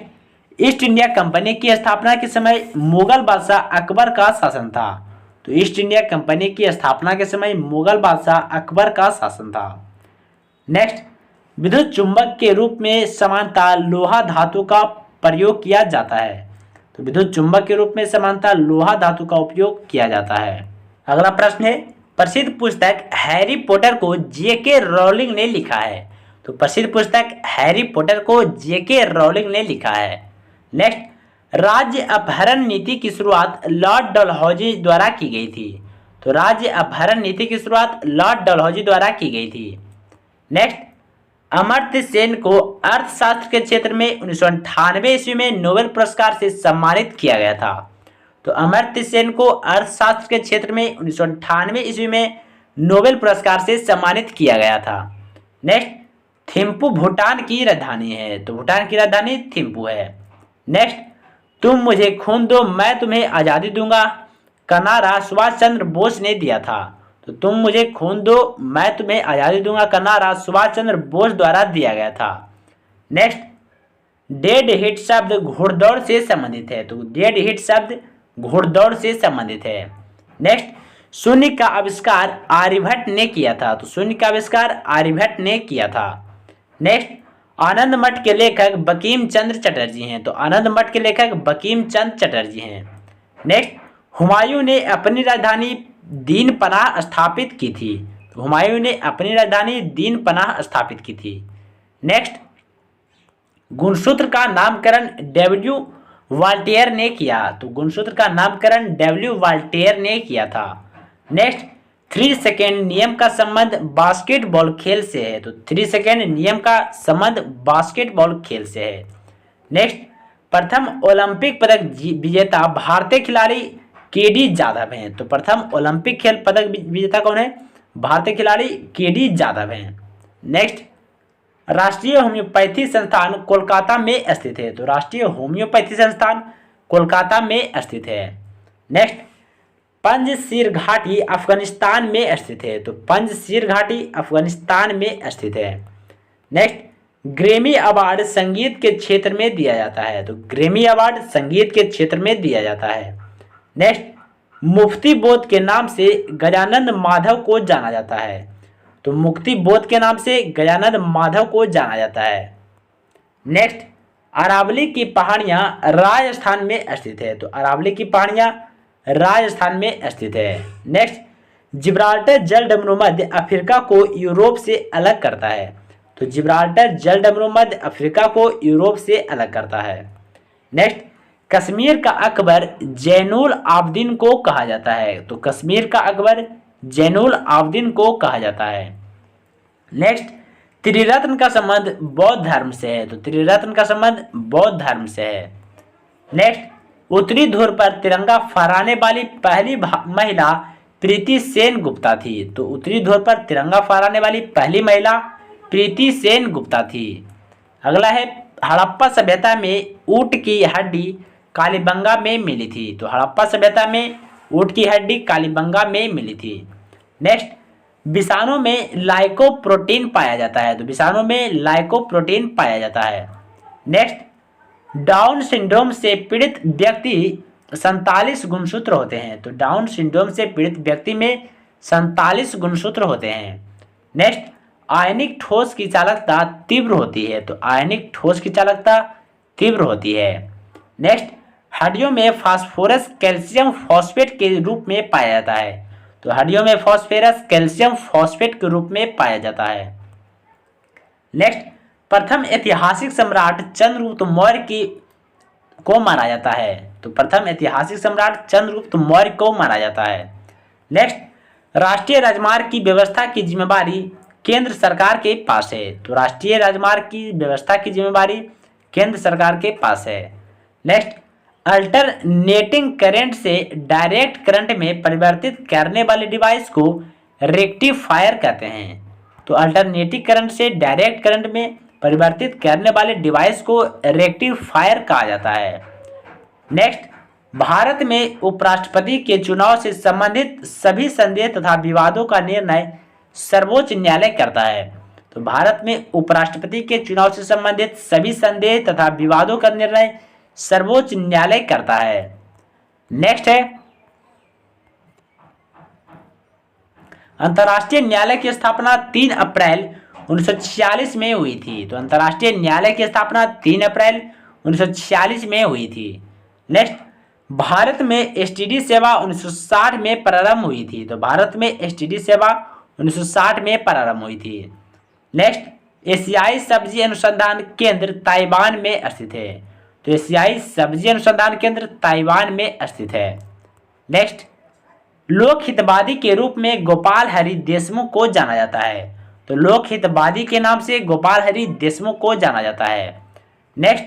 ईस्ट इंडिया कंपनी की स्थापना के समय मुगल बादशाह अकबर का शासन था। तो ईस्ट इंडिया कंपनी की स्थापना के समय मुगल बादशाह अकबर का शासन था। नेक्स्ट, विद्युत चुंबक के रूप में समानता लोहा धातु का प्रयोग किया जाता है। तो विद्युत चुंबक के रूप में समानता लोहा धातु का उपयोग किया जाता है। अगला प्रश्न है, प्रसिद्ध पुस्तक हैरी पॉटर को जेके रॉलिंग ने लिखा है। तो प्रसिद्ध पुस्तक हैरी पॉटर को जेके रॉलिंग ने लिखा है। नेक्स्ट, राज्य अपहरण नीति की शुरुआत लॉर्ड डलहौजी द्वारा की गई थी। तो राज्य अपहरण नीति की शुरुआत लॉर्ड डलहौजी द्वारा की गई थी। नेक्स्ट, अमर्त्य सेन को अर्थशास्त्र के क्षेत्र में 1998 ईस्वी में नोबेल पुरस्कार से सम्मानित किया गया था। तो अमर्त्य सेन को अर्थशास्त्र के क्षेत्र में 1998 ईस्वी में नोबेल पुरस्कार से सम्मानित किया गया था। नेक्स्ट, थिम्पू भूटान की राजधानी है। तो भूटान की राजधानी थिम्पू है। नेक्स्ट, तुम मुझे खून दो मैं तुम्हें आज़ादी दूंगा का नारा सुभाष चंद्र बोस ने दिया था। तो तुम मुझे खून दो मैं तुम्हें आज़ादी दूंगा का नारा सुभाष चंद्र बोस द्वारा दिया गया था। नेक्स्ट, डेड हिट शब्द घोड़दौड़ से संबंधित है। तो डेड हिट शब्द घोड़दौड़ से संबंधित है। नेक्स्ट, शून्य का आविष्कार आर्यभट्ट ने किया था। तो शून्य का आविष्कार आर्यभट्ट ने किया था। नेक्स्ट, आनंद मठ के लेखक बंकिम चंद्र चटर्जी हैं। तो आनंद मठ के लेखक बंकिम चंद्र चटर्जी हैं। नेक्स्ट, हुमायूं ने अपनी राजधानी दीनपनाह स्थापित की थी। तो हुमायूं ने अपनी राजधानी दीनपनाह स्थापित की थी। नेक्स्ट, गुणसूत्र का नामकरण डब्ल्यू वाल्टेयर ने किया। तो गुणसूत्र का नामकरण डब्ल्यू वाल्टेयर ने किया था। नेक्स्ट, 3 सेकेंड नियम का संबंध बास्केटबॉल खेल से है। तो 3 सेकेंड नियम का संबंध बास्केटबॉल खेल से है। नेक्स्ट, प्रथम ओलंपिक पदक विजेता भारतीय खिलाड़ी केडी जाधव हैं। तो प्रथम ओलंपिक खेल पदक विजेता कौन है? भारतीय खिलाड़ी केडी जाधव हैं। नेक्स्ट, राष्ट्रीय होम्योपैथी संस्थान कोलकाता में स्थित है। तो राष्ट्रीय होम्योपैथी संस्थान कोलकाता में स्थित है। नेक्स्ट, पंजशीर घाटी अफगानिस्तान में स्थित है। तो पंजशीर घाटी अफगानिस्तान में स्थित है। नेक्स्ट, ग्रैमी अवार्ड संगीत के क्षेत्र में दिया जाता है। तो ग्रैमी अवार्ड संगीत के क्षेत्र में दिया जाता है। नेक्स्ट, मुफ्ती बोध के नाम से गजानंद माधव को जाना जाता है। तो मुफ्ती बोध के नाम से गजानंद माधव को जाना जाता है। नेक्स्ट, अरावली की पहाड़ियाँ राजस्थान में स्थित है। तो अरावली की पहाड़ियाँ राजस्थान में स्थित है। नेक्स्ट, जिब्राल्टर जलडमरू मध्य अफ्रीका को यूरोप से अलग करता है। तो जिब्राल्टर जलडमरू मध्य अफ्रीका को यूरोप से अलग करता है। नेक्स्ट, कश्मीर का अकबर जैनुल आबदीन को कहा जाता है। तो कश्मीर का अकबर जैनुल आबदीन को कहा जाता है। नेक्स्ट, त्रिरत्न का संबंध बौद्ध धर्म से है। तो त्रिरत्न का संबंध बौद्ध धर्म से है। नेक्स्ट, उत्तरी ध्रुव पर तिरंगा फहराने वाली पहली महिला प्रीति सेन गुप्ता थी। तो उत्तरी ध्रुव पर तिरंगा फहराने वाली पहली महिला प्रीति सेन गुप्ता थी। अगला है, हड़प्पा सभ्यता में ऊँट की हड्डी कालीबंगा में मिली थी। तो हड़प्पा सभ्यता में ऊँट की हड्डी कालीबंगा में मिली थी। नेक्स्ट, विषाणु में लाइकोप्रोटीन पाया जाता है। तो विषाणु में लाइकोप्रोटीन पाया जाता है। नेक्स्ट, डाउन सिंड्रोम से पीड़ित व्यक्ति 47 गुणसूत्र होते हैं। तो डाउन सिंड्रोम से पीड़ित व्यक्ति में 47 गुणसूत्र होते हैं। नेक्स्ट, आयनिक ठोस की चालकता तीव्र होती है। तो आयनिक ठोस की चालकता तीव्र होती है। नेक्स्ट, हड्डियों में फास्फोरस कैल्शियम फॉस्फेट के रूप में पाया जाता है। तो हड्डियों में फास्फोरस कैल्शियम फॉस्फेट के रूप में पाया जाता है। नेक्स्ट, प्रथम ऐतिहासिक सम्राट चंद्रगुप्त मौर्य को माना जाता है। तो प्रथम ऐतिहासिक सम्राट चंद्रगुप्त मौर्य को माना जाता है। नेक्स्ट, राष्ट्रीय राजमार्ग की व्यवस्था की जिम्मेदारी केंद्र सरकार के पास है। तो राष्ट्रीय राजमार्ग की व्यवस्था की जिम्मेदारी केंद्र सरकार के पास है। नेक्स्ट, अल्टरनेटिंग करंट से डायरेक्ट करंट में परिवर्तित करने वाले डिवाइस को रेक्टिफायर कहते हैं। तो अल्टरनेटिंग करंट से डायरेक्ट करंट में परिवर्तित करने वाले डिवाइस को रेक्टिफायर कहा जाता है। नेक्स्ट, भारत में उपराष्ट्रपति के चुनाव से संबंधित सभी संदेह तथा विवादों का निर्णय सर्वोच्च न्यायालय करता है। तो भारत में उपराष्ट्रपति के चुनाव से संबंधित सभी संदेह तथा विवादों का निर्णय सर्वोच्च न्यायालय करता है। नेक्स्ट है, अंतर्राष्ट्रीय न्यायालय की स्थापना 3 अप्रैल 1946 में हुई थी। तो अंतर्राष्ट्रीय न्यायालय की स्थापना 3 अप्रैल 1946 में हुई थी। नेक्स्ट, भारत में एसटीडी सेवा 1960 में प्रारंभ हुई थी। तो भारत में एसटीडी सेवा 1960 में प्रारंभ हुई थी। नेक्स्ट, एशियाई सब्जी अनुसंधान केंद्र ताइवान में स्थित है। तो एशियाई सब्जी अनुसंधान केंद्र ताइवान में स्थित है। नेक्स्ट, लोक हितवादी के रूप में गोपाल हरि देशमुख को जाना जाता है। तो लोक हितवादी के नाम से गोपाल हरि देशमुख को जाना जाता है। नेक्स्ट,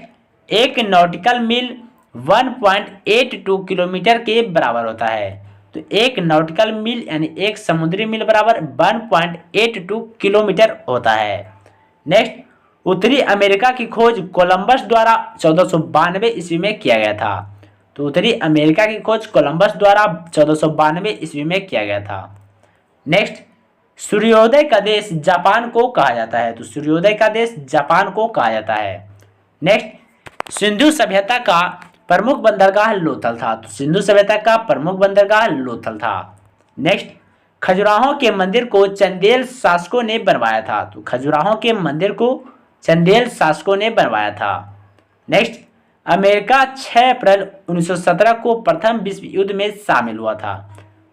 एक नॉटिकल मील 1.82 किलोमीटर के बराबर होता है। तो एक नॉटिकल मील यानी एक समुद्री मील बराबर 1.82 किलोमीटर होता है। नेक्स्ट, उत्तरी अमेरिका की खोज कोलंबस द्वारा 1492 ईस्वी में किया गया था। तो उत्तरी अमेरिका की खोज कोलंबस द्वारा 1492 ईस्वी में किया गया था। नेक्स्ट, सूर्योदय का देश जापान को कहा जाता है। तो सूर्योदय का देश जापान को कहा जाता है। नेक्स्ट, सिंधु सभ्यता का प्रमुख बंदरगाह लोथल था। तो सिंधु सभ्यता का प्रमुख बंदरगाह लोथल था। नेक्स्ट, खजुराहो के मंदिर को चंदेल शासकों ने बनवाया था। तो खजुराहो के मंदिर को चंदेल शासकों ने बनवाया था। नेक्स्ट, अमेरिका 6 अप्रैल 1917 को प्रथम विश्व युद्ध में शामिल हुआ था।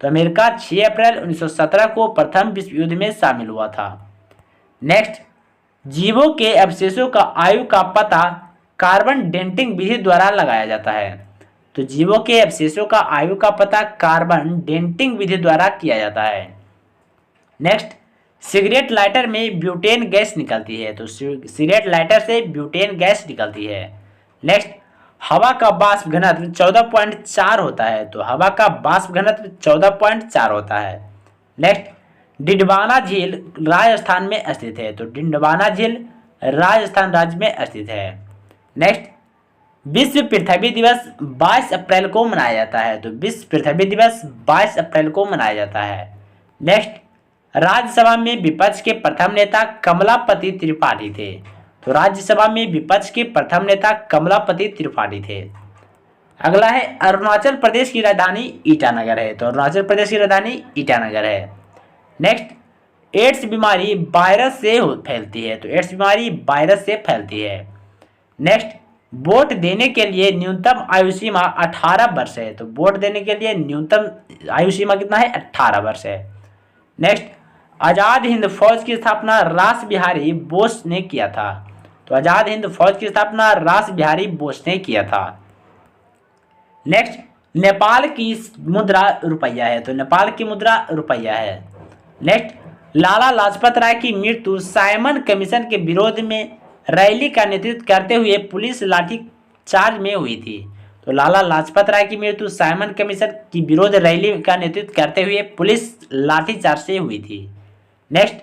तो अमेरिका 6 अप्रैल 1917 को प्रथम विश्व युद्ध में शामिल हुआ था। नेक्स्ट, जीवों के अवशेषों का आयु का पता कार्बन डेटिंग विधि द्वारा लगाया जाता है। तो जीवों के अवशेषों का आयु का पता कार्बन डेटिंग विधि द्वारा किया जाता है। नेक्स्ट, सिगरेट लाइटर में ब्यूटेन गैस निकलती है। तो सिगरेट लाइटर से ब्यूटेन गैस निकलती है। नेक्स्ट, हवा का वाष्प घनत्व 14.4 होता है। तो हवा का वाष्प घनत्व 14.4 होता है। नेक्स्ट, डिंडवाना झील राजस्थान में स्थित है। तो डिंडवाना झील राजस्थान राज्य में स्थित है। नेक्स्ट, विश्व पृथ्वी दिवस 22 अप्रैल को मनाया जाता है। तो विश्व पृथ्वी दिवस 22 अप्रैल को मनाया जाता है। नेक्स्ट, राज्यसभा में विपक्ष के प्रथम नेता कमलापति त्रिपाठी थे। तो राज्यसभा में विपक्ष के प्रथम नेता कमलापति त्रिपाठी थे। अगला है, अरुणाचल प्रदेश की राजधानी ईटानगर है। तो अरुणाचल प्रदेश की राजधानी ईटानगर है। नेक्स्ट, एड्स बीमारी वायरस से फैलती है। तो एड्स बीमारी वायरस से फैलती है। नेक्स्ट, वोट देने के लिए न्यूनतम आयु सीमा 18 वर्ष है। तो वोट देने के लिए न्यूनतम आयु सीमा कितना है? 18 वर्ष है। नेक्स्ट, आजाद हिंद फौज की स्थापना रास बिहारी बोस ने किया था। तो आजाद हिंद फौज की स्थापना रास बिहारी बोस ने किया था। नेक्स्ट, नेपाल की मुद्रा रुपया है। तो नेपाल की मुद्रा रुपया है। नेक्स्ट, लाला लाजपत राय की मृत्यु साइमन कमीशन के विरोध में रैली का नेतृत्व करते हुए पुलिस लाठी चार्ज में हुई थी। तो लाला लाजपत राय की मृत्यु साइमन कमीशन की विरोध रैली का नेतृत्व करते हुए पुलिस लाठीचार्ज से हुई थी। नेक्स्ट,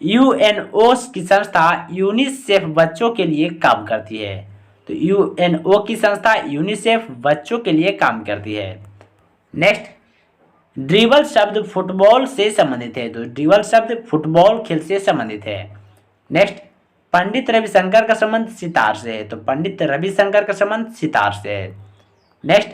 यूएनओ की संस्था यूनिसेफ बच्चों के लिए काम करती है। तो यूएनओ की संस्था यूनिसेफ बच्चों के लिए काम करती है। नेक्स्ट, ड्रिबल शब्द फुटबॉल से संबंधित है। तो ड्रिबल शब्द फुटबॉल खेल से संबंधित है। नेक्स्ट, पंडित रविशंकर का संबंध सितार से है। तो पंडित रविशंकर का संबंध सितार से है। नेक्स्ट,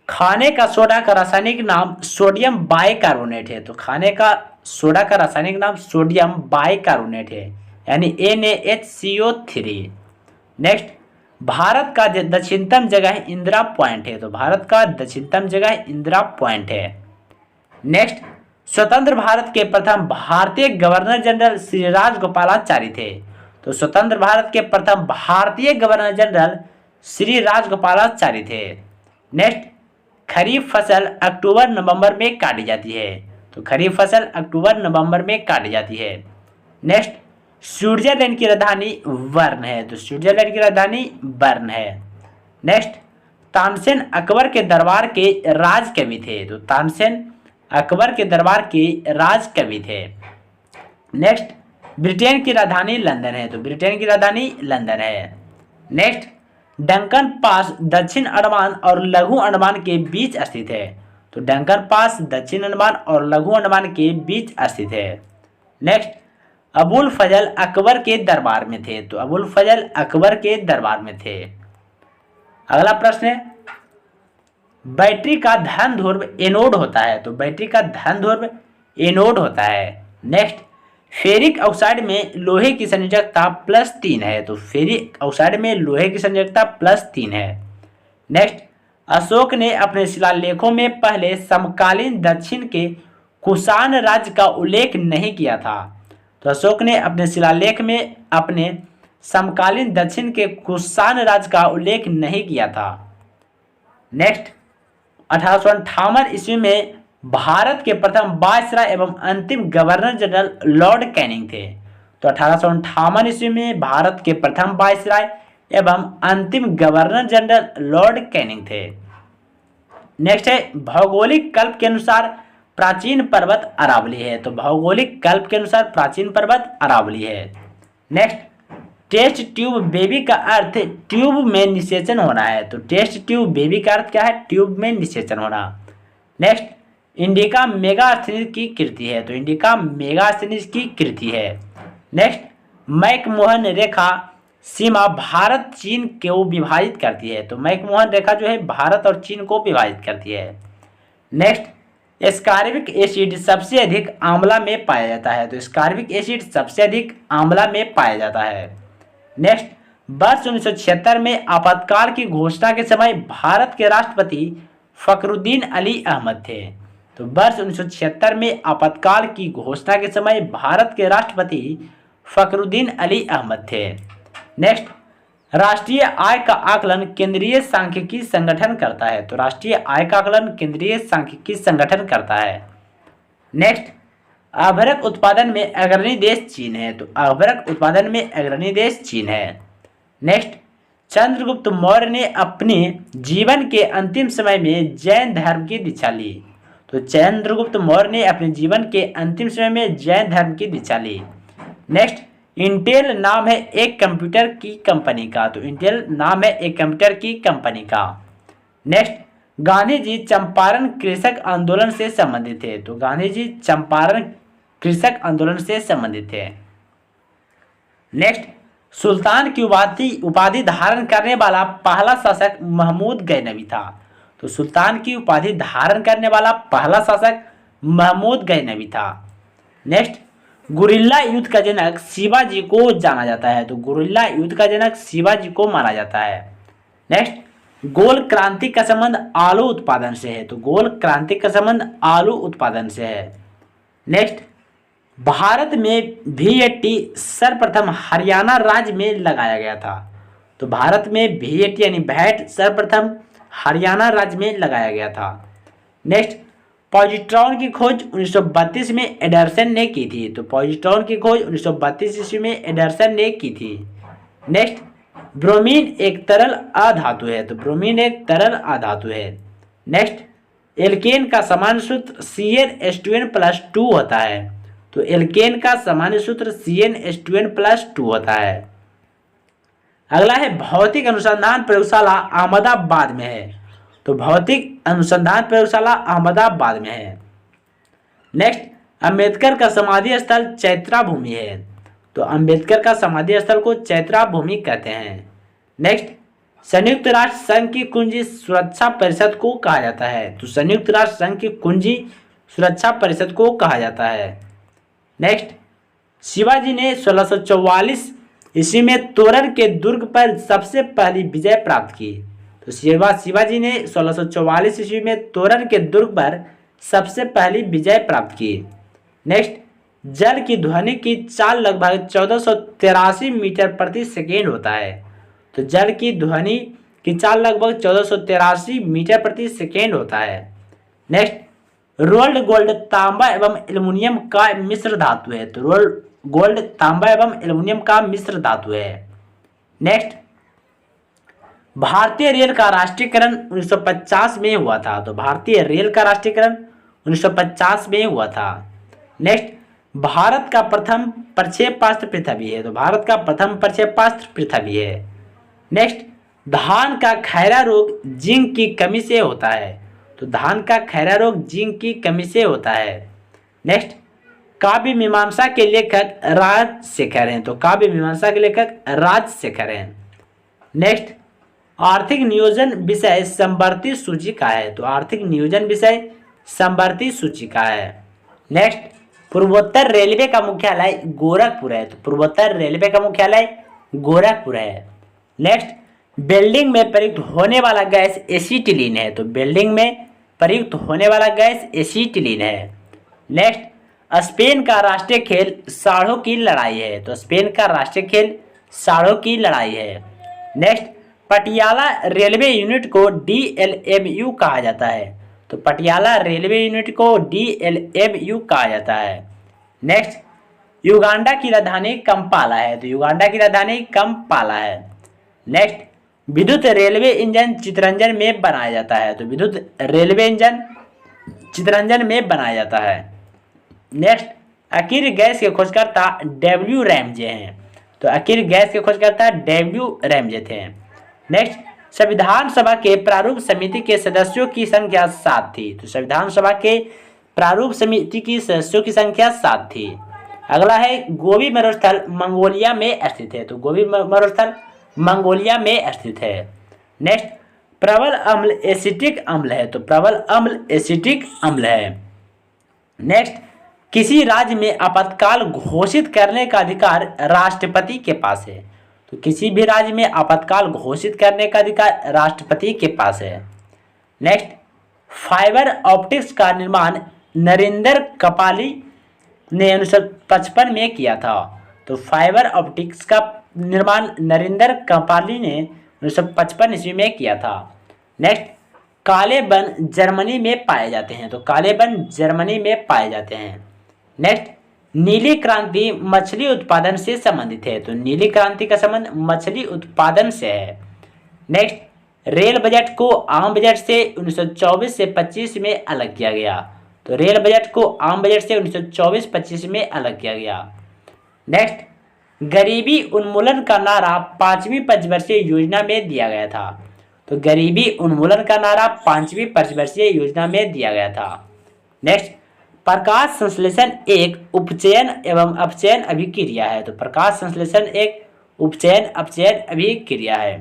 खाने का सोडा का रासायनिक नाम सोडियम बाइकार्बोनेट है। तो खाने का सोडा का रासायनिक नाम सोडियम बाइकार्बोनेट है, यानी NaHCO3। नेक्स्ट, भारत का दक्षिणतम जगह इंदिरा पॉइंट है। तो भारत का दक्षिणतम जगह इंदिरा पॉइंट है। नेक्स्ट, स्वतंत्र भारत के प्रथम भारतीय गवर्नर जनरल श्री राजगोपालाचारी थे। तो स्वतंत्र भारत के प्रथम भारतीय गवर्नर जनरल श्री राजगोपालाचारी थे। नेक्स्ट, खरीफ फसल अक्टूबर नवंबर में काटी जाती है। तो तो खरीफ फसल अक्टूबर नवंबर में काटी जाती है। नेक्स्ट, स्विट्जरलैंड की राजधानी बर्न है, तो स्विट्जरलैंड की राजधानी बर्न है। नेक्स्ट, तानसेन अकबर के दरबार के राज कवि थे, तो तानसेन अकबर के दरबार के राज कवि थे। नेक्स्ट, ब्रिटेन की राजधानी लंदन है, तो ब्रिटेन की राजधानी लंदन है। नेक्स्ट, डंकन पास दक्षिण अंडमान और लघु अंडमान के बीच स्थित है, तो डंकन पास दक्षिण अंडमान और लघु अंडमान के बीच स्थित है। नेक्स्ट, अबुल फजल अकबर के दरबार में थे, तो अबुल फजल अकबर के दरबार में थे। अगला प्रश्न है, बैटरी का धन ध्रुव एनोड होता है, तो बैटरी का धन ध्रुव एनोड होता है। नेक्स्ट, फेरिक ऑक्साइड में लोहे की संयोजकता +3 है, तो फेरिक ऑक्साइड में लोहे की संयोजकता +3 है। नेक्स्ट, अशोक ने अपने शिलालेखों में पहले समकालीन दक्षिण के कुषाण राज्य का उल्लेख नहीं किया था, तो अशोक ने अपने शिलालेख में अपने समकालीन दक्षिण के कुषाण राज्य का उल्लेख नहीं किया था। नेक्स्ट, 1858 ईस्वी में भारत के प्रथम वायसराय एवं अंतिम गवर्नर जनरल लॉर्ड कैनिंग थे, तो 1858 ईस्वी में भारत के प्रथम वायसराय एवं अंतिम गवर्नर जनरल लॉर्ड कैनिंग थे। नेक्स्ट है, भौगोलिक कल्प के अनुसार प्राचीन पर्वत अरावली है, तो भौगोलिक कल्प के अनुसार प्राचीन पर्वत अरावली है। नेक्स्ट, टेस्ट ट्यूब बेबी का अर्थ ट्यूब में निषेचन होना है, तो टेस्ट ट्यूब बेबी का अर्थ क्या है? ट्यूब में निषेचन होना। नेक्स्ट, इंडिका मेगास्थनीज की कृति है, तो इंडिका मेगास्थनीज की कृति है। नेक्स्ट, मैकमोहन रेखा सीमा भारत चीन को विभाजित करती है, तो मैकमोहन रेखा जो है भारत और चीन को विभाजित करती है। नेक्स्ट, एस्कार्बिक एसिड सबसे अधिक आंवला में पाया जाता है, तो एस्कार्बिक एसिड सबसे अधिक आंवला में पाया जाता है। नेक्स्ट, वर्ष 1976 में आपातकाल की घोषणा के समय भारत के राष्ट्रपति फखरुद्दीन अली अहमद थे, तो वर्ष 1976 में आपातकाल की घोषणा के समय भारत के राष्ट्रपति फखरुद्दीन अली अहमद थे। नेक्स्ट, राष्ट्रीय आय का आकलन केंद्रीय सांख्यिकी संगठन करता है, तो राष्ट्रीय आय का आकलन केंद्रीय सांख्यिकी संगठन करता है। नेक्स्ट, अभ्रक उत्पादन में अग्रणी देश चीन है, तो अभ्रक उत्पादन में अग्रणी देश चीन है। नेक्स्ट, चंद्रगुप्त मौर्य ने अपने जीवन के अंतिम समय में जैन धर्म की दीक्षा ली, तो चंद्रगुप्त मौर्य ने अपने जीवन के अंतिम समय में जैन धर्म की दीक्षा ली। नेक्स्ट, इंटेल नाम है एक कंप्यूटर की कंपनी का, तो इंटेल नाम है एक कंप्यूटर की कंपनी का। नेक्स्ट, गांधी जी चंपारण कृषक आंदोलन से संबंधित थे, तो गांधी जी चंपारण कृषक आंदोलन से संबंधित थे। नेक्स्ट, सुल्तान की उपाधि धारण करने वाला पहला शासक महमूद गजनवी था, तो सुल्तान की उपाधि धारण करने वाला पहला शासक महमूद गजनवी था। नेक्स्ट, गुरिल्ला युद्ध का जनक शिवाजी को जाना जाता है, तो गुरिल्ला युद्ध का जनक शिवाजी को माना जाता है। नेक्स्ट, गोल क्रांति का संबंध आलू उत्पादन से है, तो गोल क्रांति का संबंध आलू उत्पादन से है। नेक्स्ट, भारत में VAT सर्वप्रथम हरियाणा राज्य में लगाया गया था, तो भारत में VAT यानी वैट सर्वप्रथम हरियाणा राज्य में लगाया गया था। नेक्स्ट, पॉजिट्रॉन की खोज 1932 में एडरसन ने की थी, तो पॉजिट्रॉन की खोज 1932 ईस्वी में एडरसन ने की थी। नेक्स्ट, ब्रोमीन एक तरल अधातु है, तो ब्रोमीन एक तरल अधातु है। नेक्स्ट, एल्केन का सामान्य सूत्र CnH2n+2 होता है, तो एल्केन का सामान्य सूत्र CnH2n+2 होता है। अगला है, भौतिक अनुसंधान प्रयोगशाला अहमदाबाद में है, तो भौतिक अनुसंधान प्रयोगशाला अहमदाबाद में है। नेक्स्ट, अंबेडकर का समाधि स्थल चैत्रा भूमि है, तो अंबेडकर का समाधि स्थल को चैत्रा भूमि कहते हैं। नेक्स्ट, संयुक्त राष्ट्र संघ की कुंजी सुरक्षा परिषद को कहा जाता है, तो संयुक्त राष्ट्र संघ की कुंजी सुरक्षा परिषद को कहा जाता है। नेक्स्ट, शिवाजी ने 1644 ईस्वी में तोरण के दुर्ग पर सबसे पहली विजय प्राप्त की, तो शिवाजी ने 1644 ईस्वी में तोरण के दुर्ग पर सबसे पहली विजय प्राप्त की। नेक्स्ट, जल की ध्वनि की चाल लगभग 1483 मीटर प्रति सेकेंड होता है, तो जल की ध्वनि की चाल लगभग 1483 मीटर प्रति सेकेंड होता है। नेक्स्ट, रोल्ड गोल्ड तांबा एवं एल्युमिनियम का मिश्र धातु है। तो रोल्ड गोल्ड तांबा एवं एल्युमिनियम का मिश्र धातु है। नेक्स्ट, भारतीय रेल का राष्ट्रीयकरण 1950 में हुआ था। तो भारतीय रेल का राष्ट्रीयकरण 1950 में हुआ था। नेक्स्ट, भारत का प्रथम प्रक्षेपास्त्र पृथ्वी है। तो भारत का प्रथम प्रक्षेपास्त्र पृथ्वी है। नेक्स्ट, धान का खैरा रोग जिंक की कमी से होता है। तो धान का खैरा रोग जिंक की कमी से होता है। नेक्स्ट, काव्य मीमांसा के लेखक राजशेखर हैं। तो काव्य मीमांसा के लेखक राजशेखर हैं। नेक्स्ट, आर्थिक नियोजन विषय समवर्ती सूची का है। तो आर्थिक नियोजन विषय समवर्ती सूची का है। नेक्स्ट, पूर्वोत्तर रेलवे का मुख्यालय गोरखपुर है। तो पूर्वोत्तर रेलवे का मुख्यालय गोरखपुर है। नेक्स्ट, बिल्डिंग में प्रयुक्त होने वाला गैस एसीटिलीन है। तो बिल्डिंग में प्रयुक्त होने वाला गैस एसीटिलीन है। नेक्स्ट, स्पेन का राष्ट्रीय खेल साड़ों की लड़ाई है। तो स्पेन का राष्ट्रीय खेल साड़ों की लड़ाई है। नेक्स्ट, पटियाला रेलवे यूनिट को DLMU कहा जाता है। तो पटियाला रेलवे यूनिट को DLMU कहा जाता है। नेक्स्ट, युगांडा की राजधानी कंपाला है। तो युगांडा की राजधानी कंपाला है। नेक्स्ट, विद्युत रेलवे इंजन चितरंजन में बनाया जाता है। तो विद्युत रेलवे इंजन चितरंजन में बनाया जाता है। नेक्स्ट, अकीर गैस के खोजकर्ता W रैमजे हैं। तो अकीर गैस के खोजकर्ता W रैमजे थे। नेक्स्ट, संविधान सभा के प्रारूप समिति के सदस्यों की संख्या 7 थी। तो संविधान सभा के प्रारूप समिति की सदस्यों की संख्या 7 थी। अगला है, गोबी मरुस्थल मंगोलिया में स्थित है। तो गोबी मरुस्थल मंगोलिया में स्थित है। नेक्स्ट, प्रबल अम्ल एसिटिक अम्ल है। तो प्रबल अम्ल एसिटिक अम्ल है। नेक्स्ट, किसी राज्य में आपातकाल घोषित करने का अधिकार राष्ट्रपति के पास है। तो किसी भी राज्य में आपातकाल घोषित करने का अधिकार राष्ट्रपति के पास है। नेक्स्ट, फाइबर ऑप्टिक्स का निर्माण नरेंद्र कपाली ने 1955 में किया था। तो फाइबर ऑप्टिक्स का निर्माण नरेंद्र कपाली ने 1955 ईस्वी में किया था। नेक्स्ट, काले वन जर्मनी में पाए जाते हैं। तो काले वन जर्मनी में पाए जाते हैं। नेक्स्ट, नीली क्रांति मछली उत्पादन से संबंधित है। तो नीली क्रांति का संबंध मछली उत्पादन से है। नेक्स्ट, रेल बजट को आम बजट से 1924 से 25 में अलग किया गया। तो रेल बजट को आम बजट से 1924-25 में अलग किया गया। नेक्स्ट, गरीबी उन्मूलन का नारा 5वीं पंचवर्षीय योजना में दिया गया था। तो गरीबी उन्मूलन का नारा 5वीं पंचवर्षीय योजना में दिया गया था। नेक्स्ट, प्रकाश संश्लेषण एक उपचयन एवं अपचयन अभिक्रिया है। तो प्रकाश संश्लेषण एक उपचयन अपचयन अभिक्रिया है।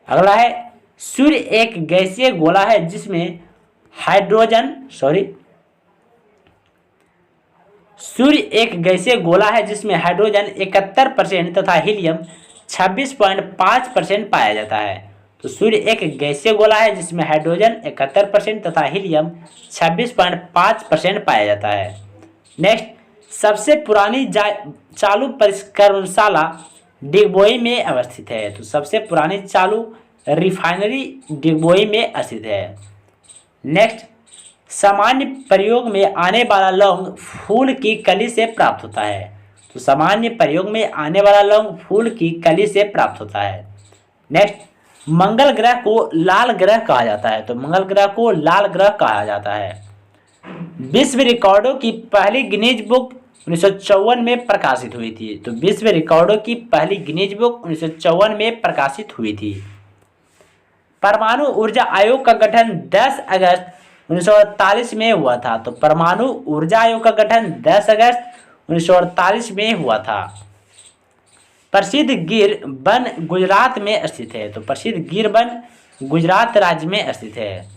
अगला है, सूर्य एक गैसीय गोला है जिसमें सूर्य एक गैसीय गोला है जिसमें हाइड्रोजन 71% तथा हीलियम 26.5% पाया जाता है। तो सूर्य एक गैसीय गोला है जिसमें हाइड्रोजन 71% तथा हीलियम 26.5% पाया जाता है। नेक्स्ट, सबसे पुरानी चालू परिष्करणशाला डिगबोई में अवस्थित है। तो सबसे पुरानी चालू रिफाइनरी डिगबोई में स्थित है। नेक्स्ट, सामान्य प्रयोग में आने वाला लौंग फूल की कली से प्राप्त होता है। तो सामान्य प्रयोग में आने वाला लौंग फूल की कली से प्राप्त होता है। नेक्स्ट, मंगल ग्रह को लाल ग्रह कहा जाता है। तो मंगल ग्रह को लाल ग्रह कहा जाता है। विश्व रिकॉर्डों की पहली गिनीज बुक 1954 में प्रकाशित हुई थी। तो विश्व रिकॉर्डों की पहली गिनीज बुक 1954 में प्रकाशित हुई थी। परमाणु ऊर्जा आयोग का गठन 10 अगस्त 1948 में हुआ था। तो परमाणु ऊर्जा आयोग का गठन 10 अगस्त 1948 में हुआ था। प्रसिद्ध गिर वन गुजरात में स्थित है। तो प्रसिद्ध गिर वन गुजरात राज्य में स्थित है।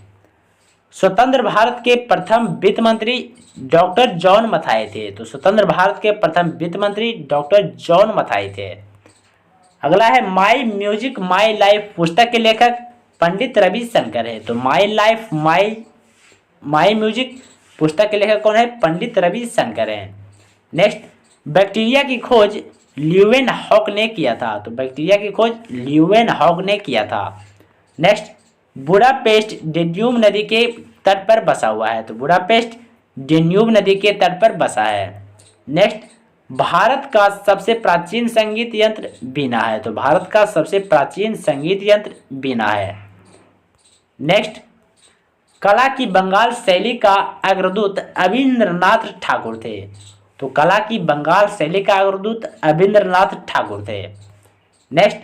स्वतंत्र भारत के प्रथम वित्त मंत्री डॉक्टर जॉन मथाई थे। तो स्वतंत्र भारत के प्रथम वित्त मंत्री डॉक्टर जॉन मथाई थे। अगला है, माई म्यूजिक माई लाइफ पुस्तक के लेखक पंडित रविशंकर है। तो माई लाइफ माई म्यूजिक पुस्तक के लेखक कौन है? पंडित रविशंकर हैं। नेक्स्ट, बैक्टीरिया की खोज ल्यूवेनहॉक ने किया था। तो बैक्टीरिया की खोज ल्यूवेनहॉक ने किया था। नेक्स्ट, बुडापेस्ट डेन्यूब नदी के तट पर बसा हुआ है? तो बुडापेस्ट डेन्यूब नदी के तट पर बसा है। नेक्स्ट, भारत का सबसे प्राचीन संगीत यंत्र वीणा है। तो भारत का सबसे प्राचीन संगीत यंत्र वीणा है। नेक्स्ट, कला की बंगाल शैली का अग्रदूत अविंद्रनाथ ठाकुर थे। तो कला की बंगाल शैली का अग्रदूत अविंद्रनाथ ठाकुर थे। नेक्स्ट,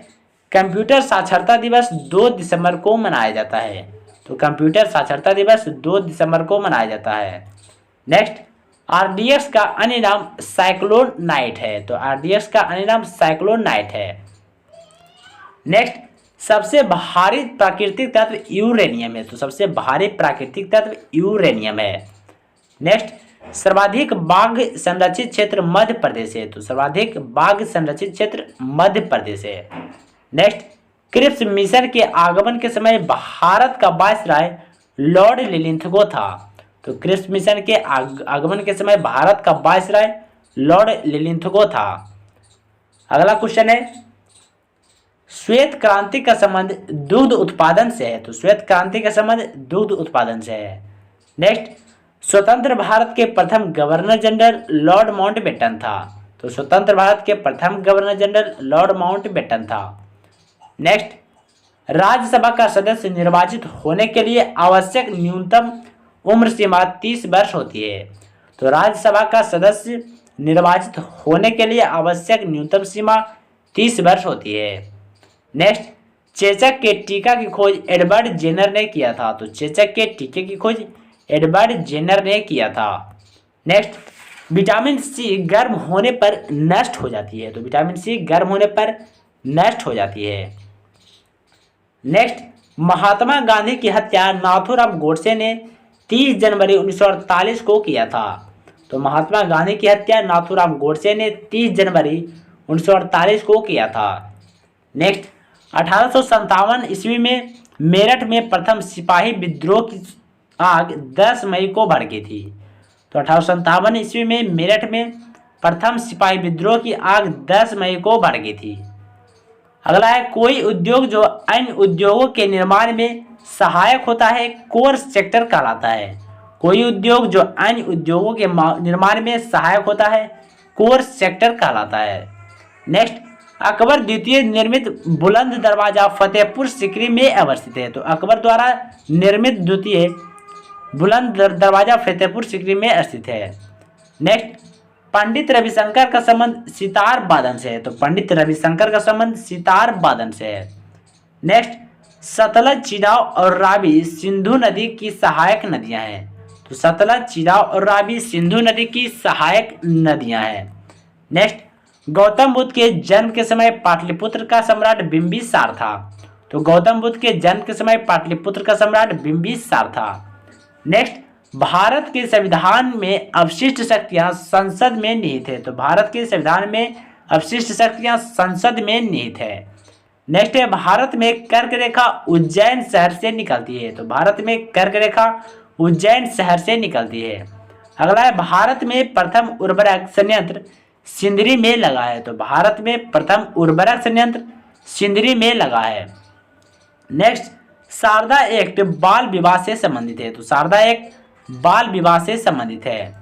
कंप्यूटर साक्षरता दिवस 2 दिसंबर को मनाया जाता है। तो कंप्यूटर साक्षरता दिवस 2 दिसंबर को मनाया जाता है। नेक्स्ट, आरडीएक्स का अन्य नाम साइक्लोन नाइट है। तो आरडीएक्स का अन्य नाम साइक्लोन नाइट है। नेक्स्ट, सबसे भारी प्राकृतिक तत्व यूरेनियम है। तो सबसे भारी प्राकृतिक तत्व यूरेनियम है। नेक्स्ट, सर्वाधिक बाघ संरक्षित क्षेत्र मध्य प्रदेश है। तो सर्वाधिक बाघ संरक्षित क्षेत्र मध्य प्रदेश है। नेक्स्ट, क्रिप्स मिशन के आगमन के समय भारत का वायसराय लॉर्ड लिलिंथगो था। तो क्रिप्स मिशन के आगमन के समय भारत का वायसराय लॉर्ड लिलिंथगो था। अगला क्वेश्चन है, श्वेत क्रांति का संबंध दुग्ध उत्पादन से है। तो श्वेत क्रांति का संबंध दुग्ध उत्पादन से है। नेक्स्ट, स्वतंत्र भारत के प्रथम गवर्नर जनरल लॉर्ड माउंटबेटन था। तो स्वतंत्र भारत के प्रथम गवर्नर जनरल लॉर्ड माउंटबेटन था। नेक्स्ट, राज्यसभा का सदस्य निर्वाचित होने के लिए आवश्यक न्यूनतम उम्र सीमा 30 वर्ष होती है। तो राज्यसभा का सदस्य निर्वाचित होने के लिए आवश्यक न्यूनतम सीमा 30 वर्ष होती है। नेक्स्ट, चेचक के टीका की खोज एडवर्ड जेनर ने किया था। तो चेचक के टीके की खोज एडवर्ड जेनर ने किया था। नेक्स्ट, विटामिन सी गर्म होने पर नष्ट हो जाती है। तो विटामिन सी गर्म होने पर नष्ट हो जाती है। नेक्स्ट, महात्मा गांधी की हत्या नाथूराम गोडसे ने 30 जनवरी 1948 को किया था। तो महात्मा गांधी की हत्या नाथूराम गोडसे ने 30 जनवरी 1948 को किया था। नेक्स्ट, 1857 ईस्वी में मेरठ में प्रथम सिपाही विद्रोह की आग 10 मई को भड़की थी। तो 1857 ईस्वी में मेरठ में प्रथम सिपाही विद्रोह की आग 10 मई को भड़की थी। अगला है, कोई उद्योग जो अन्य उद्योगों के निर्माण में सहायक होता है कोर सेक्टर कहलाता है। कोई उद्योग जो अन्य उद्योगों के निर्माण में सहायक होता है कोर सेक्टर कहलाता है। नेक्स्ट, अकबर द्वितीय निर्मित बुलंद दरवाजा फतेहपुर सीकरी में अवस्थित है। तो अकबर द्वारा निर्मित द्वितीय बुलंद दरवाजा फतेहपुर सीकरी में स्थित है। नेक्स्ट, पंडित रविशंकर का संबंध सितार वादन से है। तो पंडित रविशंकर का संबंध सितार वादन से है। नेक्स्ट, सतलज, चिनाब और रावी सिंधु नदी की सहायक नदियां हैं। तो सतलज, चिनाब और रावी सिंधु नदी की सहायक नदियां हैं। नेक्स्ट, गौतम बुद्ध के जन्म के समय पाटलिपुत्र का सम्राट बिंबिसार था। तो गौतम बुद्ध के जन्म के समय पाटलिपुत्र का सम्राट बिंबिसार था। नेक्स्ट, भारत के संविधान में अवशिष्ट शक्तियां संसद में निहित है। तो भारत के संविधान में अवशिष्ट शक्तियां संसद में निहित है। नेक्स्ट है, भारत में कर्क रेखा उज्जैन शहर से निकलती है। तो भारत में कर्क रेखा उज्जैन शहर से निकलती है। अगला है, भारत में प्रथम उर्वरक संयंत्र सिंदरी में लगा है। तो भारत में प्रथम उर्वरक संयंत्र सिंदरी में लगा है। नेक्स्ट, शारदा एक्ट बाल विवाह से संबंधित है। तो शारदा एक्ट बाल विवाह से संबंधित है।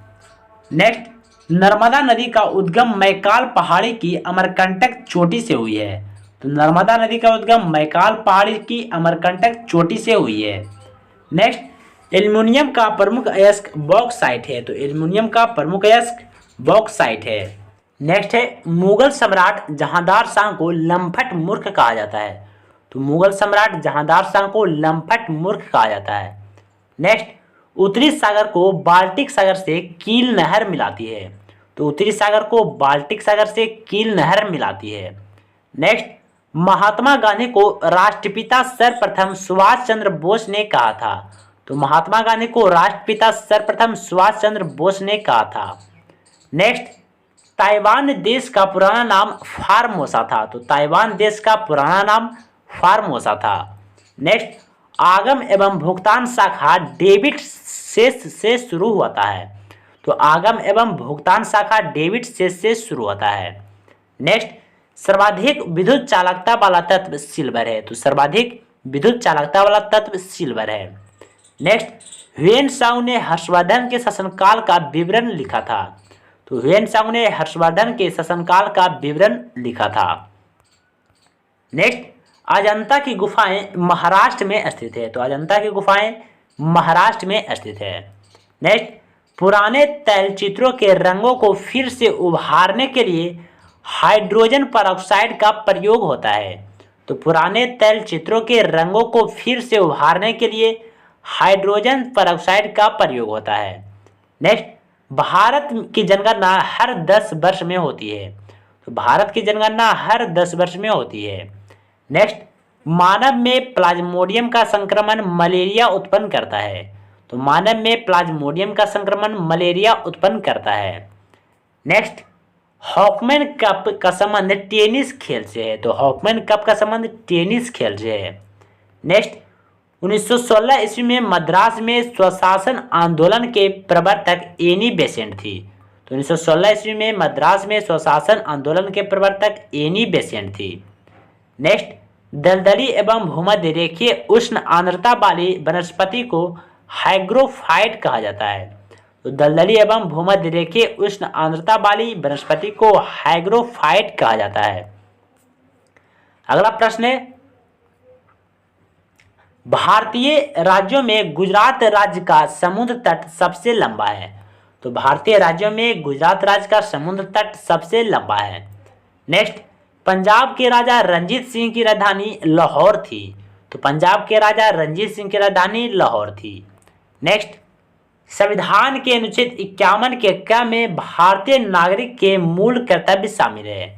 नेक्स्ट, नर्मदा नदी का उद्गम मैकाल पहाड़ी की अमरकंटक चोटी से हुई है। तो नर्मदा नदी का उद्गम मैकाल पहाड़ी की अमरकंटक चोटी से हुई है। नेक्स्ट, एल्युमिनियम का प्रमुख अयस्क बॉक्साइट है। तो एल्युमिनियम का प्रमुख अयस्क बॉक्साइट है। नेक्स्ट है, मुगल सम्राट जहांदार शाह को लंपट मूर्ख कहा जाता है। तो मुगल सम्राट जहांदार शाह को लंपट मूर्ख कहा जाता है। नेक्स्ट, उत्तरी सागर को बाल्टिक सागर से कील नहर मिलाती है। तो उत्तरी सागर को बाल्टिक सागर से कील नहर मिलाती है। नेक्स्ट, महात्मा गांधी को राष्ट्रपिता सर्वप्रथम सुभाष चंद्र बोस ने कहा था। तो महात्मा गांधी को राष्ट्रपिता सर्वप्रथम सुभाष चंद्र बोस ने कहा था। नेक्स्ट, ताइवान देश का पुराना नाम फार्मोसा था। तो ताइवान देश का पुराना नाम फार्मोसा था। नेक्स्ट, आगम एवं भुगतान शाखा डेबिट शेष से शुरू होता है। तो आगम एवं भुगतान शाखा डेबिट शेष से शुरू होता है। नेक्स्ट, सर्वाधिक विद्युत चालकता वाला तत्व सिल्वर है। तो सर्वाधिक विद्युत चालकता वाला तत्व सिल्वर है। नेक्स्ट, ह्वेन सांग ने हर्षवर्धन के शासनकाल का विवरण लिखा था। तो ह्वेन सांग ने हर्षवर्धन के शासनकाल का विवरण लिखा था। नेक्स्ट, अजंता की गुफाएं महाराष्ट्र में स्थित है। तो अजंता की गुफाएं महाराष्ट्र में स्थित है। नेक्स्ट, पुराने तैलचित्रों के रंगों को फिर से उभारने के लिए हाइड्रोजन परऑक्साइड का प्रयोग होता है। तो पुराने तैलचित्रों के रंगों को फिर से उभारने के लिए हाइड्रोजन परऑक्साइड का प्रयोग होता है। नेक्स्ट, भारत की जनगणना हर 10 वर्ष में होती है। तो भारत की जनगणना हर 10 वर्ष में होती है। नेक्स्ट, मानव में प्लाज्मोडियम का संक्रमण मलेरिया उत्पन्न करता है। तो मानव में प्लाज्मोडियम का संक्रमण मलेरिया उत्पन्न करता है। नेक्स्ट, हॉफमैन कप का संबंध टेनिस खेल से है। तो हॉफमैन कप का संबंध टेनिस खेल से है। नेक्स्ट, 1916 ईस्वी में मद्रास में स्वशासन आंदोलन के प्रवर्तक एनी बेसेंट थी। तो 1916 ईस्वी में मद्रास में स्वशासन आंदोलन के प्रवर्तक एनी बेसेंट थी। नेक्स्ट, दलदली एवं भूमध्य रेखीय उष्ण आर्द्रता वाली वनस्पति को हाइग्रोफाइट कहा जाता है। तो दलदली एवं भूमध्य रेखीय उष्ण आर्द्रता वाली वनस्पति को हाइग्रोफाइट कहा जाता है। अगला प्रश्न है, भारतीय राज्यों में गुजरात राज्य का समुद्र तट सबसे लंबा है। तो भारतीय राज्यों में गुजरात राज्य का समुद्र तट सबसे लंबा है। नेक्स्ट, पंजाब के राजा रंजीत सिंह की राजधानी लाहौर थी। तो पंजाब के राजा रंजीत सिंह की राजधानी लाहौर थी। नेक्स्ट, संविधान के अनुच्छेद 51 के क में भारतीय नागरिक के मूल कर्तव्य शामिल है।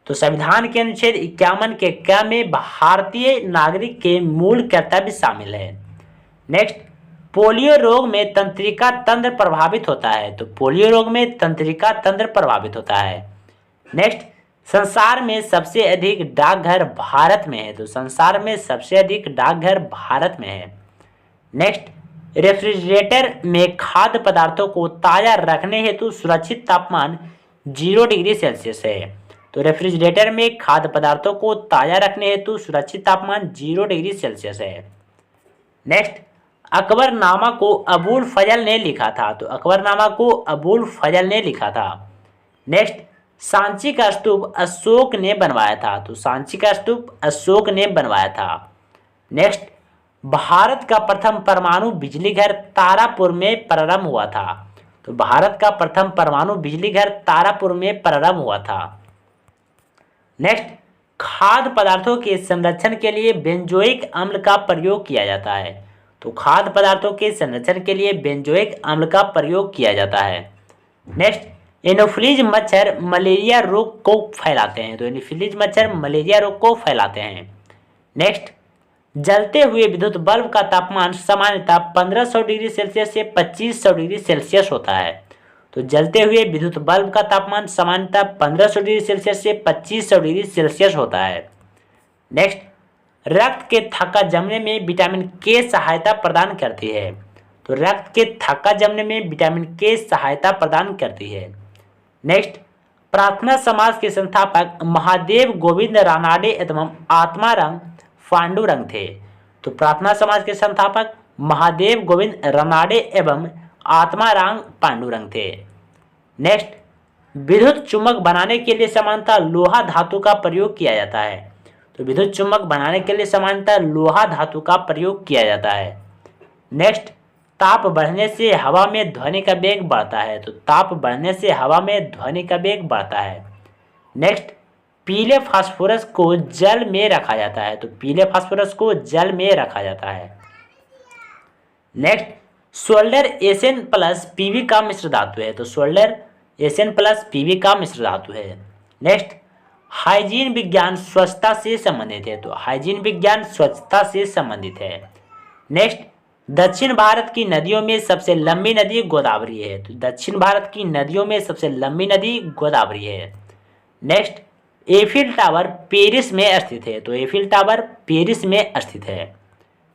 तो संविधान के अनुच्छेद 51 के क में भारतीय नागरिक के मूल कर्तव्य शामिल है। नेक्स्ट, पोलियो रोग में तंत्रिका तंत्र प्रभावित होता है। तो पोलियो रोग में तंत्रिका तंत्र प्रभावित होता है। नेक्स्ट, संसार में सबसे अधिक डाकघर भारत में है। तो संसार में सबसे अधिक डाकघर भारत में है। नेक्स्ट, रेफ्रिजरेटर में खाद्य पदार्थों को ताज़ा रखने हेतु सुरक्षित तापमान 0 डिग्री सेल्सियस है। तो रेफ्रिजरेटर में खाद्य पदार्थों को ताज़ा रखने हेतु सुरक्षित तापमान 0 डिग्री सेल्सियस है। नेक्स्ट, अकबरनामा को अबुल फजल ने लिखा था। तो अकबरनामा को अबुल फजल ने लिखा था। नेक्स्ट, सांची का स्तूप अशोक ने बनवाया था। तो सांची का स्तूप अशोक ने बनवाया था। नेक्स्ट, भारत का प्रथम परमाणु बिजली घर तारापुर में प्रारंभ हुआ था। तो भारत का प्रथम परमाणु बिजली घर तारापुर में प्रारंभ हुआ था। नेक्स्ट, खाद्य पदार्थों के संरक्षण के लिए बेंजोइक अम्ल का प्रयोग किया जाता है। तो खाद्य पदार्थों के संरक्षण के लिए बेंजोइक अम्ल का प्रयोग किया जाता है। नेक्स्ट, एनोफ्लीज मच्छर मलेरिया रोग को फैलाते हैं। तो एनोफ्लीज मच्छर मलेरिया रोग को फैलाते हैं। नेक्स्ट, जलते हुए विद्युत बल्ब का तापमान सामान्यतः 1500 डिग्री सेल्सियस से 2500 डिग्री सेल्सियस होता है। तो जलते हुए विद्युत बल्ब का तापमान सामान्यतः 1500 डिग्री सेल्सियस से 2500 डिग्री सेल्सियस होता है। नेक्स्ट, रक्त के थक्का जमने में विटामिन के सहायता प्रदान करती है। तो रक्त के थक्का जमने में विटामिन के सहायता प्रदान करती है। नेक्स्ट, प्रार्थना समाज के संस्थापक महादेव गोविंद रानाडे एवं आत्माराम पांडुरंग थे। तो प्रार्थना समाज के संस्थापक महादेव गोविंद रानाडे एवं आत्माराम पांडुरंग थे। नेक्स्ट, विद्युत चुम्बक बनाने के लिए सामान्यतः लोहा धातु का प्रयोग किया जाता है। तो विद्युत चुम्बक बनाने के लिए सामान्यतः लोहा धातु का प्रयोग किया जाता है। नेक्स्ट, ताप बढ़ने से हवा में ध्वनि का वेग बढ़ता है। तो ताप बढ़ने से हवा में ध्वनि का वेग बढ़ता है। नेक्स्ट, पीले फास्फोरस को जल में रखा जाता है। तो पीले फास्फोरस को जल में रखा जाता है। Next, solder SN plus PB का मिश्र धातु है। तो सोल्डर एसएन प्लस पीवी का मिश्र धातु है। नेक्स्ट, हाइजीन विज्ञान स्वच्छता से संबंधित है। तो हाइजीन विज्ञान स्वच्छता से संबंधित है। नेक्स्ट, दक्षिण भारत की नदियों में सबसे लंबी नदी गोदावरी है। तो दक्षिण भारत की नदियों में सबसे लंबी नदी गोदावरी है। नेक्स्ट, एफिल टावर पेरिस में स्थित है। तो एफिल टावर पेरिस में स्थित है।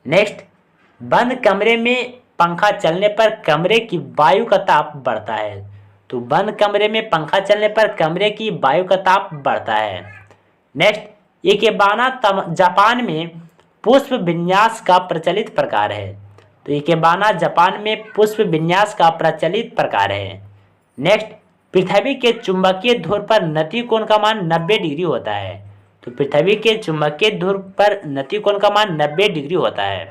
नेक्स्ट, बंद कमरे में पंखा चलने पर कमरे की वायु का ताप बढ़ता है। तो बंद कमरे में पंखा चलने पर कमरे की वायु का ताप बढ़ता है। नेक्स्ट, इकेबाना जापान में पुष्प विन्यास का प्रचलित प्रकार है। तो इकेबाना जापान में पुष्प विन्यास का प्रचलित प्रकार है। नेक्स्ट, पृथ्वी के चुंबकीय ध्रुव पर नति कोण का मान 90 डिग्री होता है। तो पृथ्वी के चुंबकीय ध्रुव पर नति कोण का मान 90 डिग्री होता है।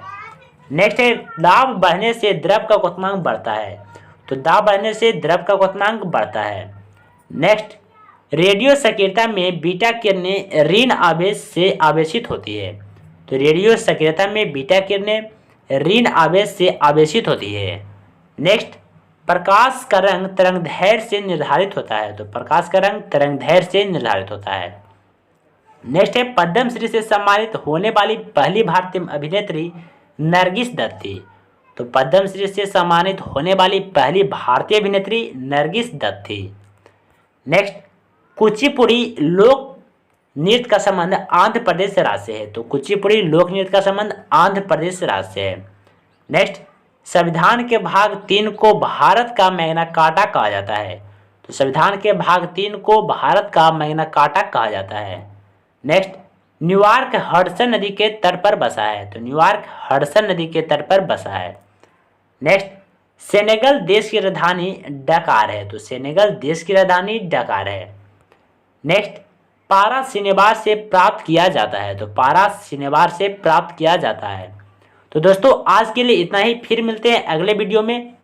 नेक्स्ट है, दाब बढ़ने से द्रव का क्वथनांक बढ़ता है। तो दाब बढ़ने से द्रव का क्वथनांक बढ़ता है। नेक्स्ट, रेडियो सक्रियता में बीटा किरणें ऋण आवेश से आवेशित होती है। तो रेडियो सक्रियता में बीटा किरणें ऋण आवेश से आवेशित होती है। नेक्स्ट, प्रकाश का रंग तरंगदैर्घ्य से निर्धारित होता है। तो प्रकाश का रंग तरंगदैर्घ्य से निर्धारित होता है। नेक्स्ट है, पद्मश्री से सम्मानित होने वाली पहली भारतीय अभिनेत्री नरगिस दत्त थी। तो पद्मश्री से सम्मानित होने वाली पहली भारतीय अभिनेत्री नरगिस दत्त थी। नेक्स्ट, कुचिपुड़ी लोक नृत्य का संबंध आंध्र प्रदेश राज्य से है। तो कुचिपुड़ी लोक नृत्य का संबंध आंध्र प्रदेश राज्य से है। नेक्स्ट, संविधान के भाग 3 को भारत का मैग्ना कार्टा कहा जाता है। तो संविधान के भाग 3 को भारत का मैग्ना कार्टा कहा जाता है। नेक्स्ट, न्यूयॉर्क हडसन नदी के तट पर बसा है। तो न्यूयॉर्क हडसन नदी के तट पर बसा है। नेक्स्ट, सेनेगल देश की राजधानी डकार है। तो सेनेगल देश की राजधानी डकार है। नेक्स्ट, पारा सिनेबार से प्राप्त किया जाता है। तो पारा सिनेबार से प्राप्त किया जाता है। तो दोस्तों आज के लिए इतना ही, फिर मिलते हैं अगले वीडियो में।